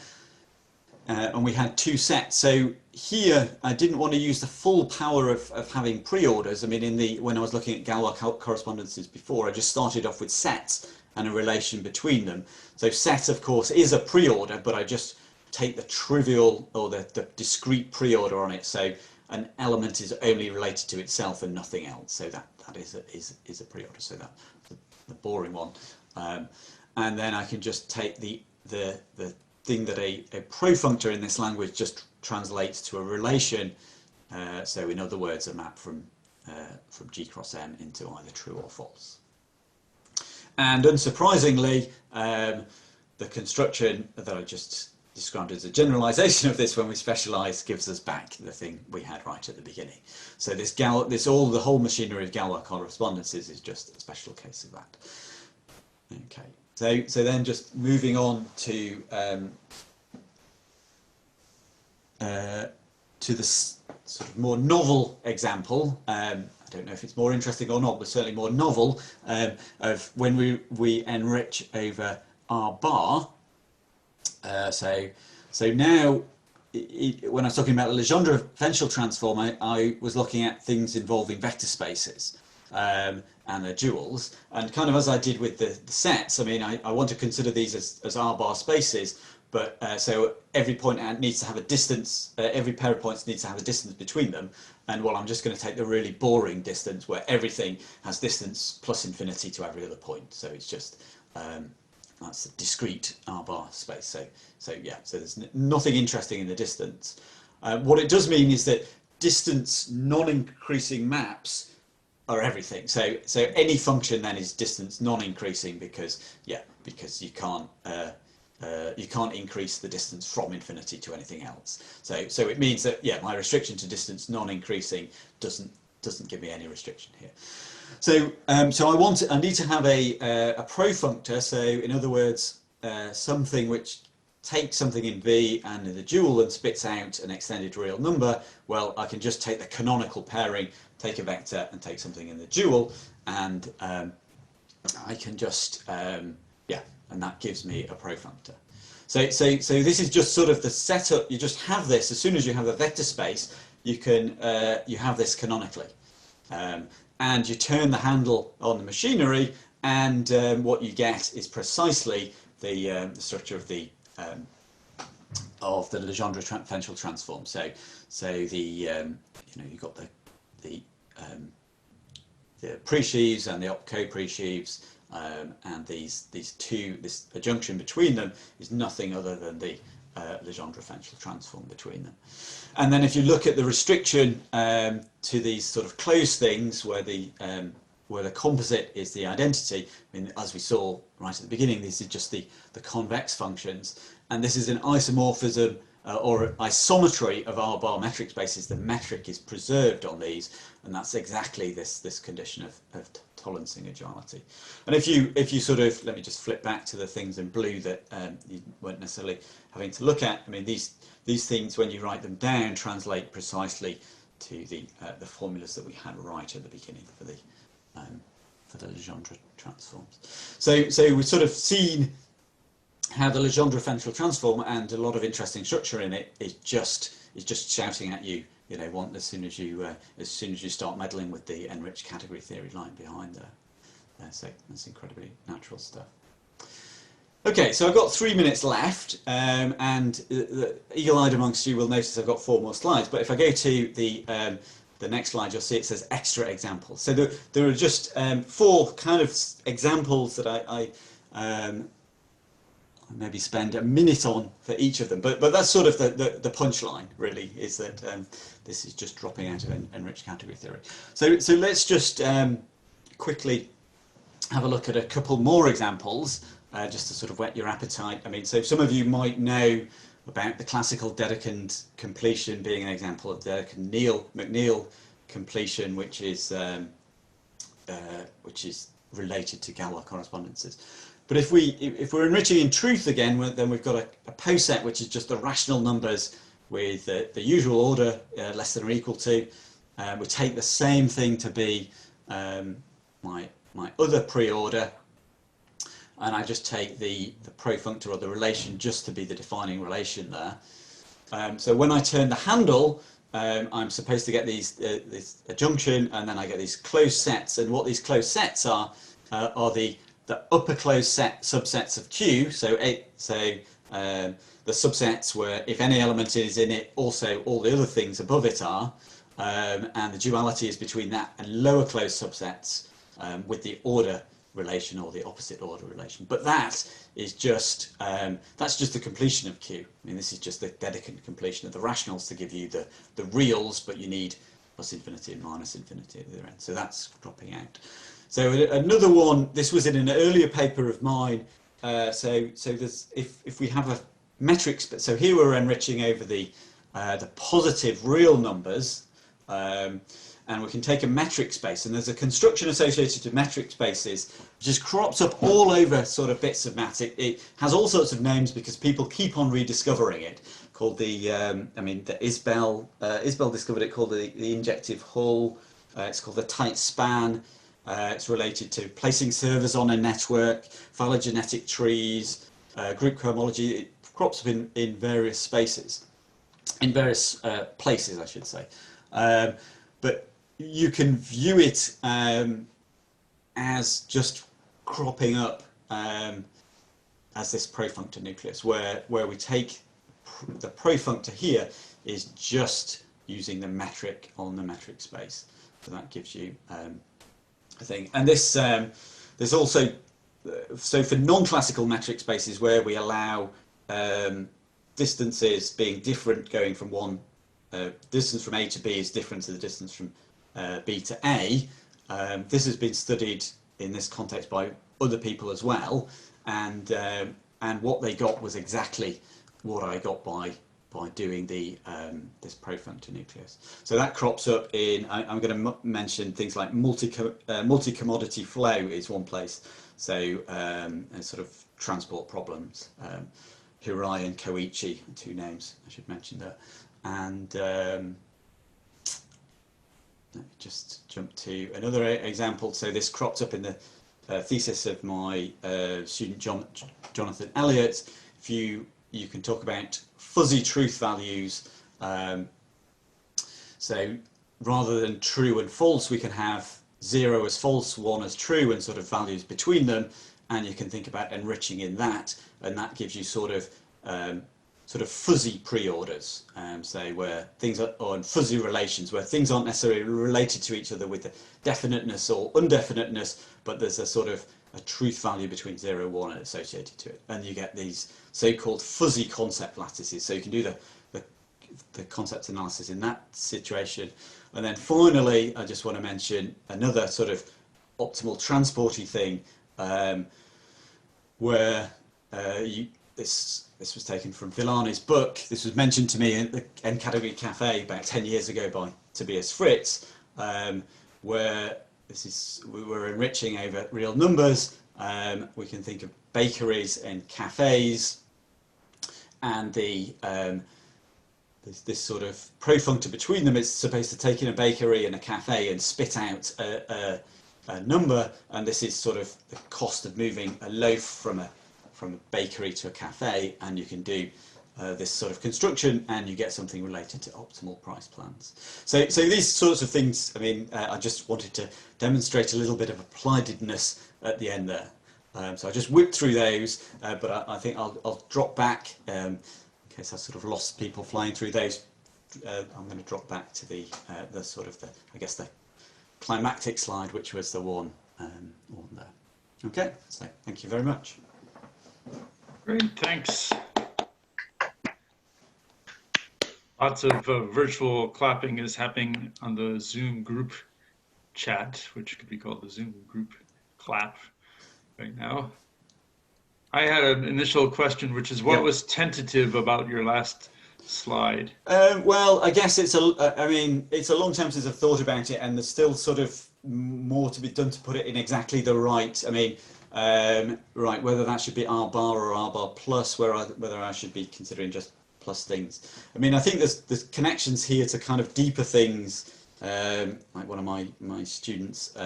we had two sets. So here I didn't want to use the full power of having pre-orders. I mean, when I was looking at Galois correspondences before, I just started off with sets and a relation between them. So set, of course, is a pre-order, but I just take the trivial or the discrete pre-order on it. So an element is only related to itself and nothing else. So that is a pre-order. So that's the boring one. And then I can just take the thing that a profunctor in this language just translates to a relation. So in other words, a map from G cross M into either true or false. And unsurprisingly, the construction that I just described as a generalization of this when we specialize gives us back the thing we had right at the beginning. So the whole machinery of Galois correspondences is just a special case of that. Okay, so then just moving on to this sort of more novel example. I don't know if it's more interesting or not, but certainly more novel, of when we enrich over R bar. So now when I was talking about the Legendre-Fenchel transform, I was looking at things involving vector spaces and their duals, and kind of as I did with the sets. I mean, I want to consider these as R-bar spaces, but so every point needs to have a distance. Every pair of points needs to have a distance between them. And well, I'm just going to take the really boring distance where everything has distance plus infinity to every other point. So it's just that's a discrete R-bar space. So yeah, so there's nothing interesting in the distance. What it does mean is that distance non-increasing maps are everything. So any function then is distance non-increasing because you can't increase the distance from infinity to anything else. So it means that my restriction to distance non-increasing doesn't give me any restriction here. So I need to have a profunctor. So in other words, something which takes something in V and in the dual and spits out an extended real number. Well, I can just take the canonical pairing, take a vector and take something in the dual, and I can just and that gives me a profunctor. So this is just sort of the setup. You just have this as soon as you have a vector space. You can you have this canonically, and you turn the handle on the machinery, and what you get is precisely the structure of the Legendre-Fenchel transform. So the you've got the pre-sheaves and the co-pre-sheaves. And this adjunction between them is nothing other than the Legendre-Fenchel transform between them. And then if you look at the restriction to these sort of closed things where the composite is the identity, I mean, as we saw right at the beginning, these are just the convex functions, and this is an isomorphism or isometry of R-bar metric spaces. The metric is preserved on these, and that's exactly this condition of tolerancing a duality. And if you sort of, let me just flip back to the things in blue that you weren't necessarily having to look at. I mean, these things, when you write them down, translate precisely to the formulas that we had right at the beginning for the Legendre transforms. So we've sort of seen how the Legendre-Fenchel transform, and a lot of interesting structure in it, is just shouting at you, as soon as you start meddling with the enriched category theory line behind there. So that's incredibly natural stuff. Okay, so I've got 3 minutes left, and the eagle-eyed amongst you will notice I've got 4 more slides. But if I go to the next slide, you'll see it says extra examples. So there are just 4 kind of examples that I maybe spend a minute on for each of them, but that's sort of the punchline, really, is that this is just dropping out of enriched category theory. So let's just quickly have a look at a couple more examples, just to sort of whet your appetite. I mean, so some of you might know about the classical Dedekind completion being an example of Dedekind-McNeil completion, which is related to Galois correspondences. But if we're enriching in truth again, then we've got a poset which is just the rational numbers with the usual order less than or equal to. We take the same thing to be my other pre-order, and I just take the profunctor or the relation just to be the defining relation there. So when I turn the handle, I'm supposed to get this adjunction, and then I get these closed sets. And what these closed sets are the upper closed subsets of Q. So the subsets where if any element is in it, also all the other things above it are, and the duality is between that and lower closed subsets with the order relation or the opposite order relation. But that is just that's just the completion of Q. I mean, this is just the Dedekind completion of the rationals to give you the reals, but you need plus infinity and minus infinity at the other end. So that's dropping out. So another one, this was in an earlier paper of mine. So there's, if we have a metric, so here we're enriching over the positive real numbers, and we can take a metric space, and there's a construction associated to metric spaces which just crops up all over sort of bits of maths. It has all sorts of names because people keep on rediscovering it. Called the Isbell discovered it, called the injective hull. It's called the tight span. It's related to placing servers on a network, phylogenetic trees, group cohomology. It crops up in various spaces. in various places, I should say. But you can view it as just cropping up as this profunctor nucleus, where we take the profunctor here is just using the metric on the metric space. So that gives you a thing. And this there's also so for non-classical metric spaces where we allow distances being different, going from one distance from A to B is different to the distance from B to A. This has been studied in this context by other people as well, and what they got was exactly what I got by doing the this profunctor nucleus. So that crops up in. I'm going to mention things like multi-commodity flow is one place. So sort of transport problems. Hirai and Koichi, two names I should mention there. And let me just jump to another example. So this cropped up in the thesis of my student Jonathan Elliott. If you can talk about fuzzy truth values. So rather than true and false, we can have 0 as false, 1 as true, and sort of values between them. And you can think about enriching in that, and that gives you sort of fuzzy pre-orders, say where things are on fuzzy relations, where things aren't necessarily related to each other with the definiteness or undefiniteness, but there's a sort of a truth value between 0 and 1 and associated to it, and you get these so-called fuzzy concept lattices. So you can do the concept analysis in that situation. And then finally, I just want to mention another sort of optimal transporty thing, where this was taken from Villani's book. This was mentioned to me in the N Category Cafe about 10 years ago by Tobias Fritz, where we were enriching over real numbers. We can think of bakeries and cafes, and this sort of profunctor between them is supposed to take in a bakery and a cafe and spit out a number, and this is sort of the cost of moving a loaf from a bakery to a cafe, and you can do this sort of construction and you get something related to optimal price plans. So these sorts of things, I mean, I just wanted to demonstrate a little bit of appliedness at the end there. So I just whipped through those, but I think I'll drop back, in case I sort of lost people flying through those. I'm going to drop back to the sort of I guess the climactic slide, which was the one there. Okay, so thank you very much. Great, thanks. Lots of virtual clapping is happening on the Zoom group chat, which could be called the Zoom group clap right now. I had an initial question, which is what was tentative about your last slide? Well, I guess it's a long time since I've thought about it, and there's still sort of more to be done to put it in exactly the right. I mean, right, whether that should be R bar or R bar plus, whether I should be considering just plus things. I mean, I think there's connections here to kind of deeper things. Like one of my students,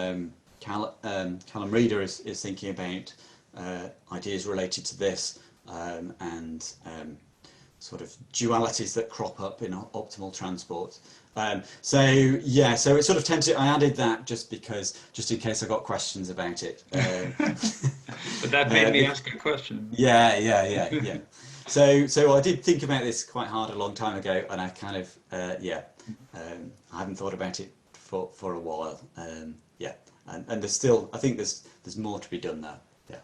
Callum Reader, is thinking about ideas related to this, and sort of dualities that crop up in optimal transport. So it sort of tended. I added that just in case I got questions about it. But that made me ask a question. Yeah. So I did think about this quite hard a long time ago, and I kind of I haven't thought about it for a while. And there's still, I think there's more to be done there. Yeah.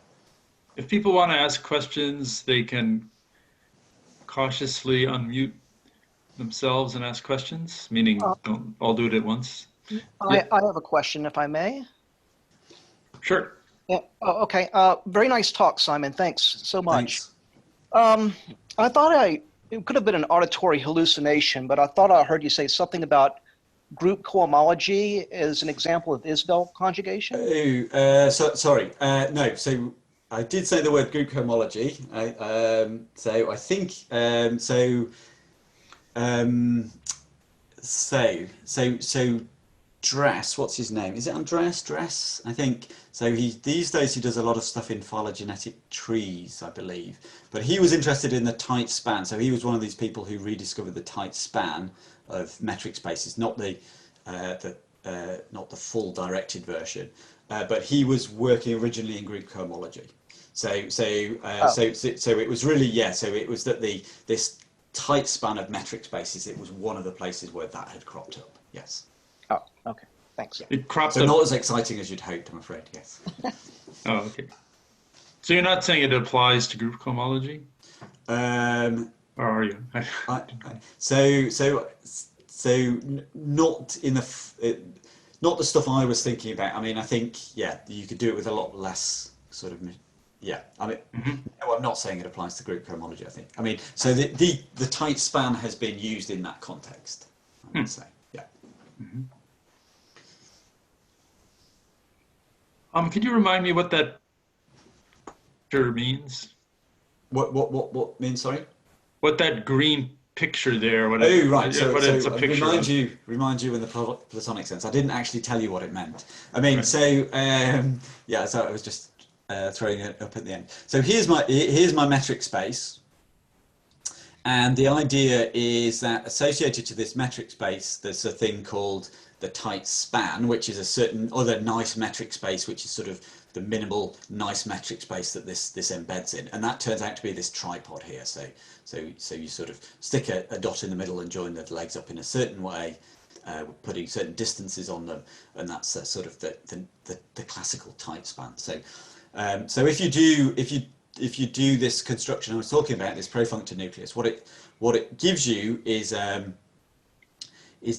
If people want to ask questions, they can cautiously unmute themselves and ask questions, meaning don't all do it at once. I have a question, if I may. Sure. Yeah. Oh, okay. Very nice talk, Simon. Thanks so much. Thanks. I thought it could have been an auditory hallucination, but I thought I heard you say something about group cohomology as an example of Isbell conjugation. Oh, sorry. No. So I did say the word group cohomology. So I think so Andres, what's his name? Is it Andres? Dress? I think. So these days he does a lot of stuff in phylogenetic trees, I believe. But he was interested in the tight span. So he was one of these people who rediscovered the tight span of metric spaces, not the full directed version. But he was working originally in group cohomology. So it was really, so it was that this tight span of metric spaces, it was one of the places where that had cropped up. Yes. Oh, okay. Thanks. It cropped So up. not as exciting as you'd hoped, I'm afraid. Yes. Oh, okay. So you're not saying it applies to group cohomology, or are you? So not in the not the stuff I was thinking about. I mean, I think you could do it with a lot less sort of. Yeah, I mean, no, I'm not saying it applies to group cohomology. I think. I mean, so the tight span has been used in that context. I would say. Yeah. Could you remind me what that picture means? What means? Sorry. What that green picture there? What right. So it's a picture remind you in the Platonic sense. I didn't actually tell you what it meant. I mean, right. so I was just throwing it up at the end. So here's my metric space, and the idea is that associated to this metric space, there's a thing called the tight span, which is a certain other nice metric space, which is sort of the minimal nice metric space that this embeds in, and that turns out to be this tripod here. So you sort of stick a dot in the middle and join the legs up in a certain way, putting certain distances on them, and that's sort of the classical tight span. So if you do this construction I was talking about, this profunctor nucleus, what it gives you is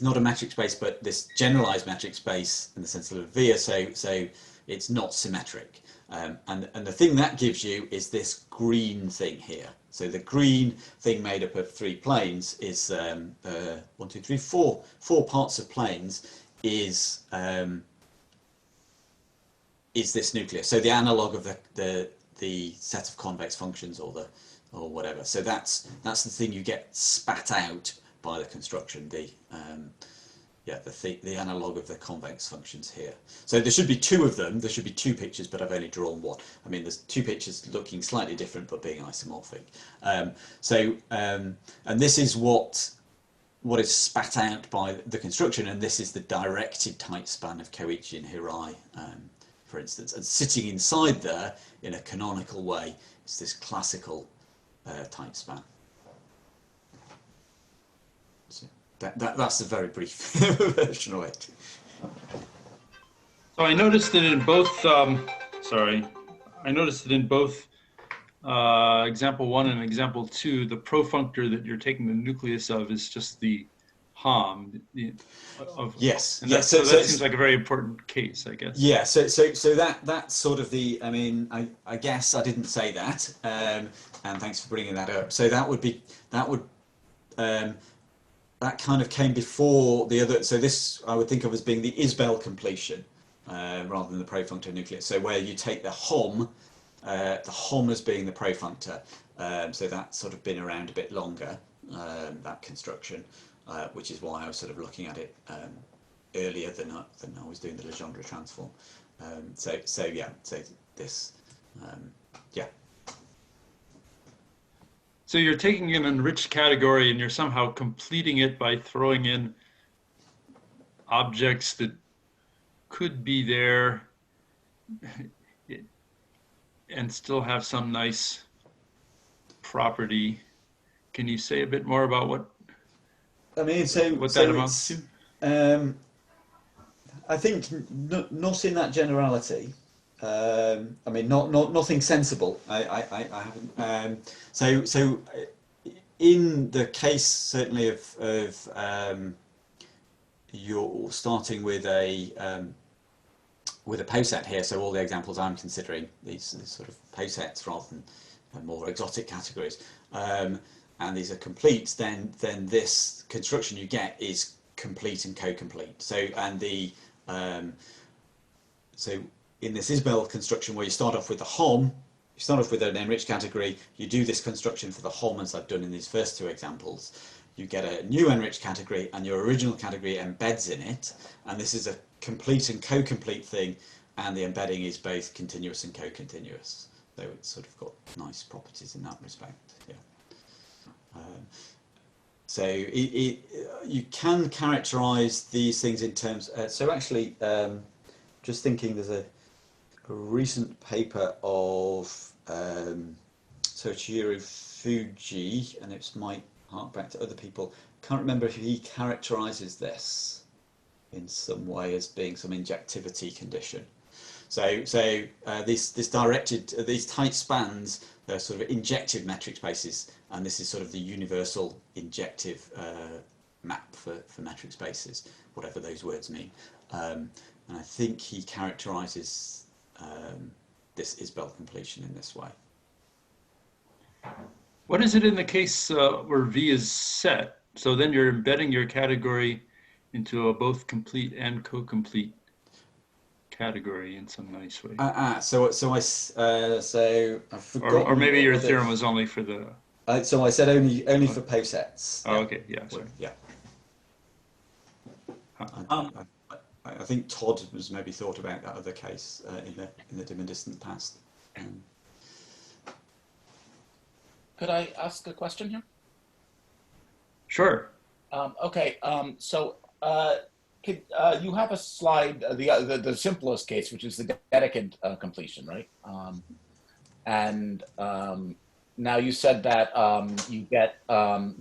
not a metric space, but this generalized metric space in the sense of a via. So it's not symmetric, and the thing that gives you is this green thing here. So the green thing made up of 3 planes is 4 parts of planes is this nucleus. So the analog of the set of convex functions or whatever. So that's the thing you get spat out by the construction. The analog of the convex functions here. So there should be 2 of them. There should be 2 pictures, but I've only drawn 1. I mean, there's 2 pictures looking slightly different, but being isomorphic. And this is what is spat out by the construction, and this is the directed tight span of Koichi and Hirai, for instance. And sitting inside there in a canonical way is this classical tight span. That's a very brief version of it. So I noticed that in both. Example 1 and example 2, the profunctor that you're taking the nucleus of is just the HOM. Yes. And that seems like a very important case, I guess. Yeah. So that's sort of the. I mean, I guess I didn't say that, and thanks for bringing that up. So that kind of came before the other. So this I would think of as being the Isbell completion rather than the profunctor nucleus. So where you take the HOM as being the profunctor. So that's sort of been around a bit longer, that construction, which is why I was sort of looking at it earlier than I was doing the Legendre transform. So this. So you're taking an enriched category and you're somehow completing it by throwing in objects that could be there and still have some nice property. Can you say a bit more about what that amounts to? I think not in that generality. I mean, nothing sensible. I haven't. So in the case certainly of you're starting with a poset here. So all the examples I'm considering these sort of posets rather than more exotic categories, and these are complete. Then this construction you get is complete and co-complete. So in this Isbell construction where you start off with the HOM, you start off with an enriched category, you do this construction for the HOM as I've done in these first 2 examples, you get a new enriched category, and your original category embeds in it, and this is a complete and co-complete thing, and the embedding is both continuous and co-continuous. So it's sort of got nice properties in that respect. Yeah. So you can characterize these things in terms. So actually, just thinking, there's a recent paper of Soichiro Fuji, and it might hark back to other people. Can't remember if he characterizes this in some way as being some injectivity condition. So these tight spans, they're sort of injective metric spaces, and this is sort of the universal injective map for metric spaces, whatever those words mean. And I think he characterizes this Isbell completion in this way. What is it in the case where V is set? So then you're embedding your category into a both complete and co-complete category in some nice way. So I've forgotten. Or maybe your theorem was only for the. So I said only for posets. Oh, okay, yeah, sorry. Yeah. I think Todd has maybe thought about that other case in the dim and distant past. Could I ask a question here? Sure. Okay. You have a slide, the simplest case, which is the Dedekind completion, right? Now you said that you get I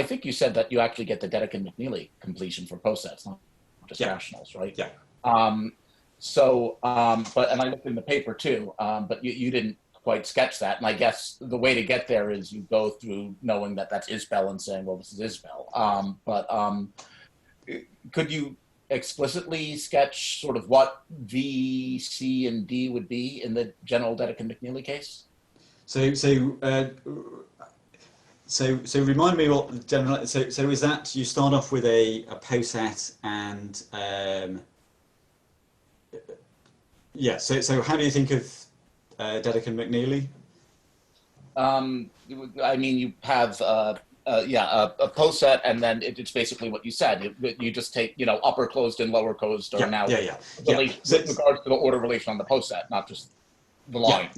think you said that you actually get the Dedekind-McNeely completion for posets, not just rationals, right? Yeah. And I looked in the paper too, but you didn't quite sketch that. And I guess the way to get there is you go through knowing that that's Isbell and saying, well, this is Isbell. Could you explicitly sketch sort of what V, C, and D would be in the general Dedekind-McNeely case? So remind me what the general. So is that you start off with a poset and So how do you think of Dedekind-McNeely? I mean, you have a poset, and then it's basically what you said. You just take, upper closed and lower closed are now with regards to the order relation on the poset, not just the line.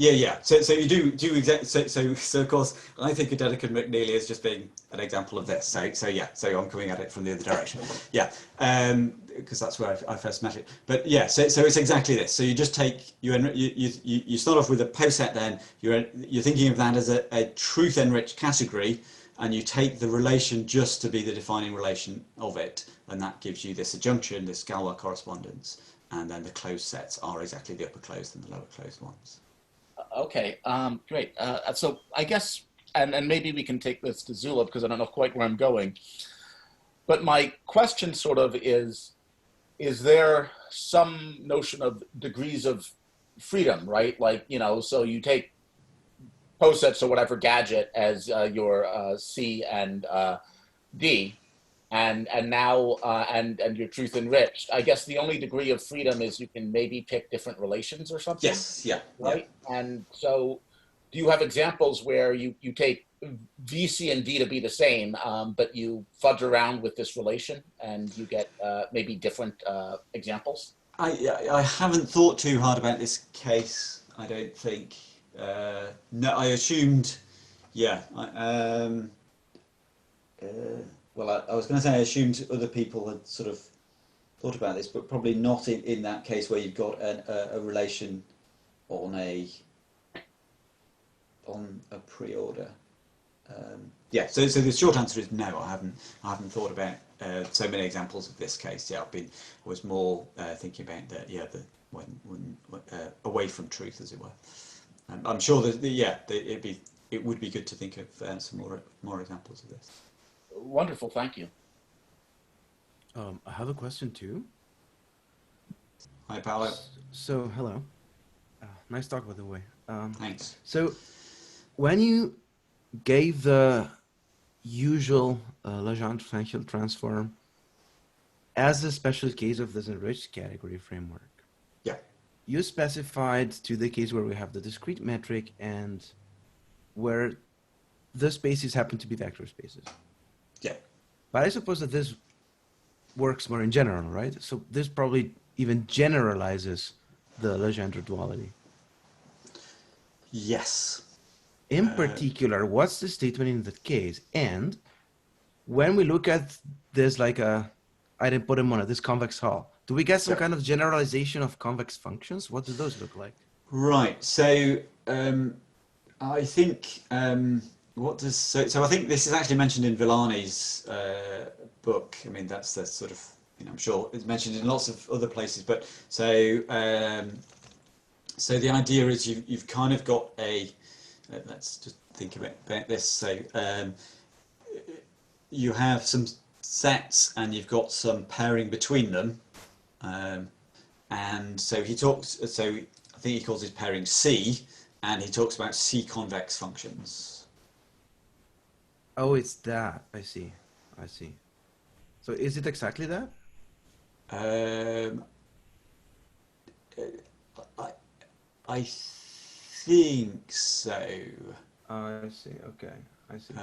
So you do exactly. So of course, I think of Dedekind-McNeely as just being an example of this. So I'm coming at it from the other direction. Because that's where I first met it. But so it's exactly this. So you just take you start off with a poset. Then you're thinking of that as a truth enriched category, and you take the relation just to be the defining relation of it, and that gives you this adjunction, this Galois correspondence. And then the closed sets are exactly the upper closed and the lower closed ones. Okay, great. So I guess, and maybe we can take this to Zula because I don't know quite where I'm going. But my question sort of is there some notion of degrees of freedom, right? Like, so you take posets or whatever gadget as your C and D, and now your truth enriched. I guess the only degree of freedom is you can maybe pick different relations or something. Yes, yeah. Right. Yeah. And so do you have examples where you take V, C, and D to be the same, but you fudge around with this relation and you get maybe different examples? I haven't thought too hard about this case, I don't think. No, I assumed, well, I was going to say I assumed other people had sort of thought about this, but probably not in that case where you've got a relation on a pre-order. So the short answer is no. I haven't thought about so many examples of this case. I was more thinking about when away from truth, as it were. I'm sure that it would be good to think of some more examples of this. Wonderful, thank you. I have a question too. Hi, Paolo. So, hello. Nice talk, by the way. Thanks. So, when you gave the usual Legendre-Fenchel transform as a special case of this enriched category framework, you specified to the case where we have the discrete metric and where the spaces happen to be vector spaces. Yeah. But I suppose that this works more in general, right? So this probably even generalizes the Legendre duality. Yes. In particular, what's the statement in that case? And when we look at this like a, I didn't put them on it, this convex hull, do we get some kind of generalization of convex functions? What do those look like? Right. So I think so I think this is actually mentioned in Villani's book. I mean, that's the sort of, I'm sure it's mentioned in lots of other places. But so the idea is you've kind of got a let's just think about this. So you have some sets and you've got some pairing between them, and so he talks. So I think he calls his pairing C, and he talks about C convex functions. Oh, it's that. I see. I see. So is it exactly that? I think so. I see. Okay. I see.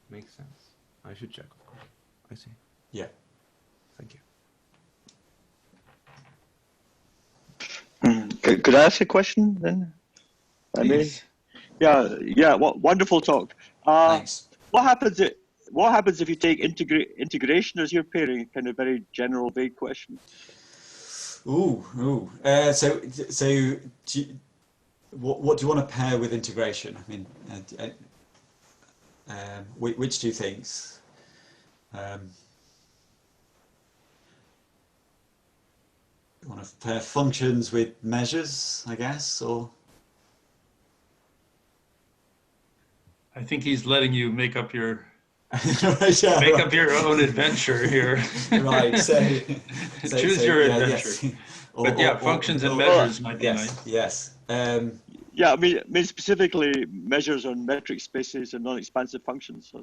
Makes sense. I should check, of course. I see. Yeah. Thank you. Could I ask a question then? I mean, Please. yeah. Wonderful talk. Thanks. What happens if you take integration as your pairing? Kind of very general, vague question. Ooh. So what do you want to pair with integration? I mean, which two things? You want to pair functions with measures, I guess, or? I think he's letting you make up your Right, yeah, make right. up your own adventure here. Right. So Choose your yeah, adventure. yes. But yeah, functions and or- measures might be Yes. nice. Yes. Yeah, I mean specifically measures on metric spaces and non-expansive functions.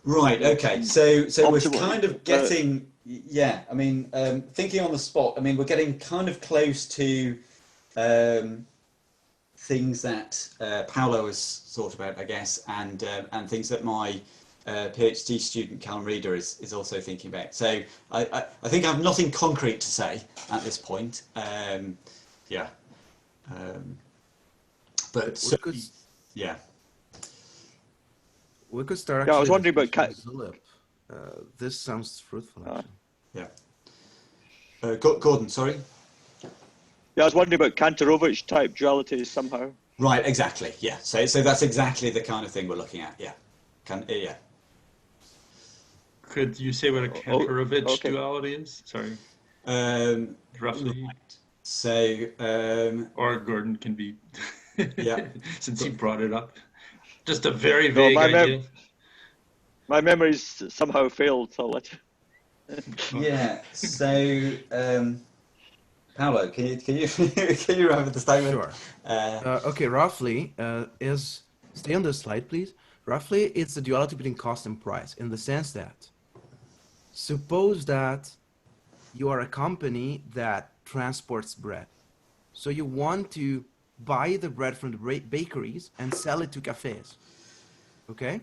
Right. Okay. So we're Optimal, kind of getting, yeah. I mean, thinking on the spot. I mean, we're getting kind of close to things that Paolo has thought about, I guess, and things that my PhD student Callum Reader is also thinking about. So I think I have nothing concrete to say at this point. Yeah. But so, yeah. We could start. Yeah, I was actually wondering about discussing Zulip. This sounds fruitful, actually. Yeah. Gordon, sorry. Yeah, I was wondering about Kantorovich type dualities somehow. Right. Exactly. Yeah. So that's exactly the kind of thing we're looking at. Yeah. Yeah. Could you say what a Kantorovich okay. duality is? Sorry. Roughly. Right. So Or Gordon can be, yeah. since he brought it up. Just a very vague idea. My memory's somehow failed, so I'll let you. Yeah. So Paolo, can you can you remember the statement? Sure. Okay, roughly, stay on the slide, please. Roughly, it's the duality between cost and price in the sense that suppose that you are a company that transports bread. So you want to buy the bread from the bakeries and sell it to cafes. Okay?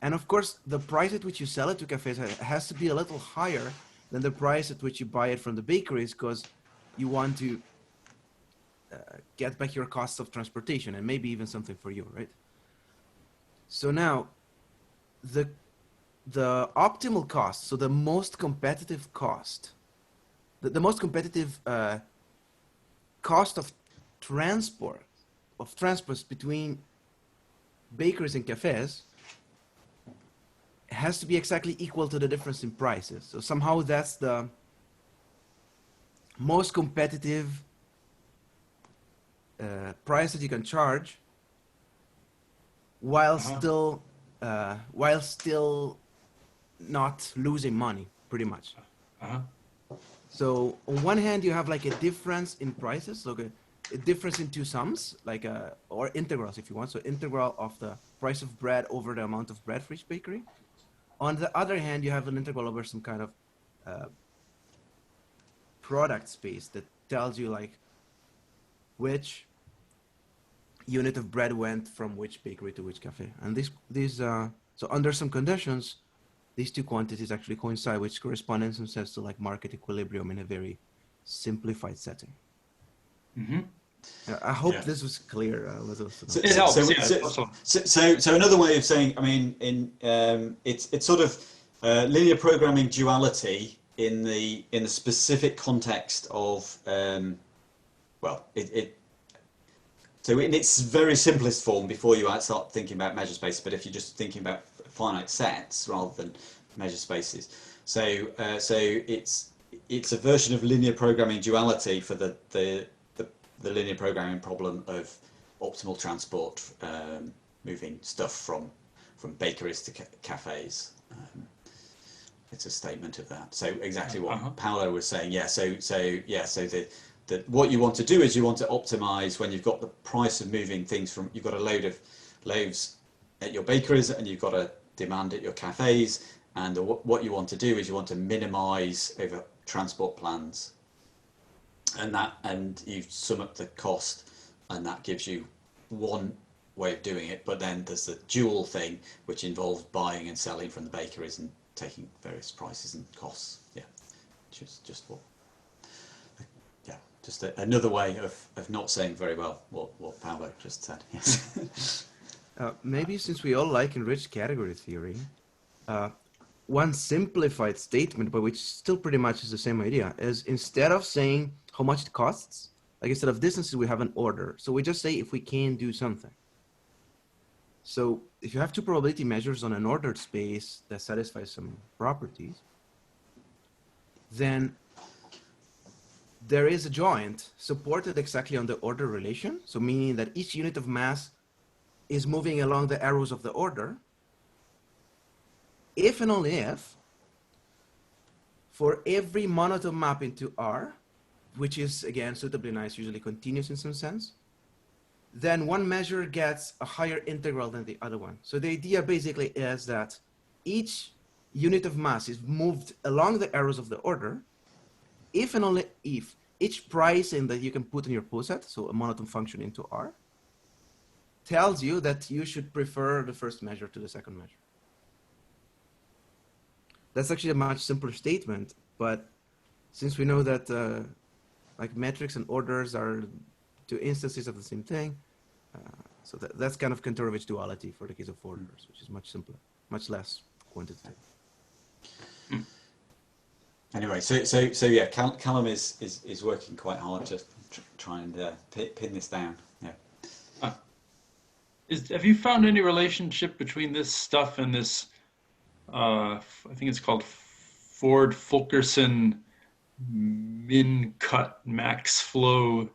And of course, the price at which you sell it to cafes has to be a little higher than the price at which you buy it from the bakeries, because you want to get back your costs of transportation and maybe even something for you, right? So now, the optimal cost, so the most competitive cost, the most competitive cost of transports between bakeries and cafes has to be exactly equal to the difference in prices. So somehow that's the most competitive price that you can charge while still not losing money, pretty much. So on one hand, you have like a difference in prices, so a difference in two sums, like or integrals if you want. So integral of the price of bread over the amount of bread for each bakery. On the other hand, you have an integral over some kind of product space that tells you like which unit of bread went from which bakery to which cafe. And so under some conditions, these two quantities actually coincide, which corresponds in some sense to like market equilibrium in a very simplified setting. Mm-hmm. I hope Yeah. this was clear. It helps. So another way of saying, I mean, it's sort of linear programming duality in the specific context of so in its very simplest form, before you start thinking about measure space, but if you're just thinking about finite sets rather than measure spaces, so it's a version of linear programming duality for the linear programming problem of optimal transport, moving stuff from bakeries to cafes. It's a statement of that. So exactly what Paolo was saying. Yeah. So what you want to do is you want to optimize when you've got the price of moving things from, you've got a load of loaves at your bakeries and you've got a demand at your cafes, and what you want to do is you want to minimize over transport plans, and you sum up the cost, and that gives you one way of doing it. But then there's the dual thing, which involves buying and selling from the bakeries and taking various prices and costs. Yeah, just what. Just another way of not saying very well what Paolo just said. Yes. Maybe since we all like enriched category theory, one simplified statement, but which still pretty much is the same idea, is instead of saying how much it costs, like instead of distances, we have an order. So we just say if we can do something. So if you have two probability measures on an ordered space that satisfies some properties, then there is a joint supported exactly on the order relation. So meaning that each unit of mass is moving along the arrows of the order, if and only if, for every monotone mapping to R, which is again suitably nice, usually continuous in some sense, then one measure gets a higher integral than the other one. So the idea basically is that each unit of mass is moved along the arrows of the order, if and only if each pricing that you can put in your poset, so a monotone function into R, tells you that you should prefer the first measure to the second measure. That's actually a much simpler statement, but since we know that like metrics and orders are two instances of the same thing, so that's kind of Kantorovich duality for the case of orders, which is much simpler, much less quantitative. Anyway, so yeah, Callum is working quite hard to try and pin this down. Yeah. Have you found any relationship between this stuff and this? I think it's called Ford-Fulkerson min-cut max flow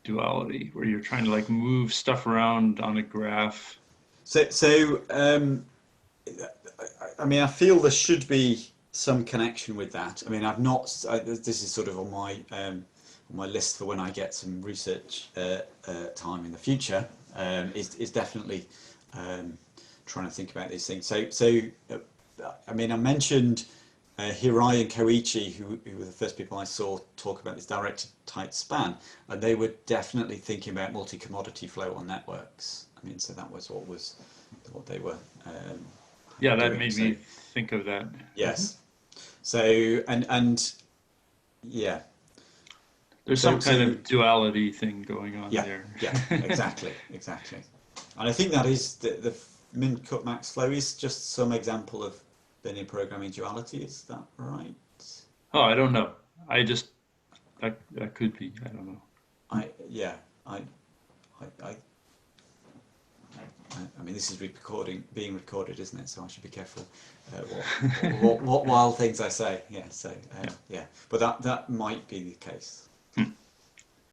duality, where you're trying to like move stuff around on a graph. I mean, I feel there should be some connection with that. I mean, I've not. This is sort of on my list for when I get some research time in the future. Is definitely trying to think about these things. I mean, I mentioned Hirai and Koichi, who were the first people I saw talk about this directed tight span, and they were definitely thinking about multi-commodity flow on networks. I mean, so that was what they were. Yeah, that made me think of that. Yes. So and yeah. There's some kind of duality thing going on there. Yeah, exactly. And I think that is the min-cut max flow is just some example of linear programming duality. Is that right? Oh, I don't know. That could be. I don't know. I mean, this is being recorded, isn't it? So I should be careful what wild things I say. Yeah. So yeah, but that might be the case.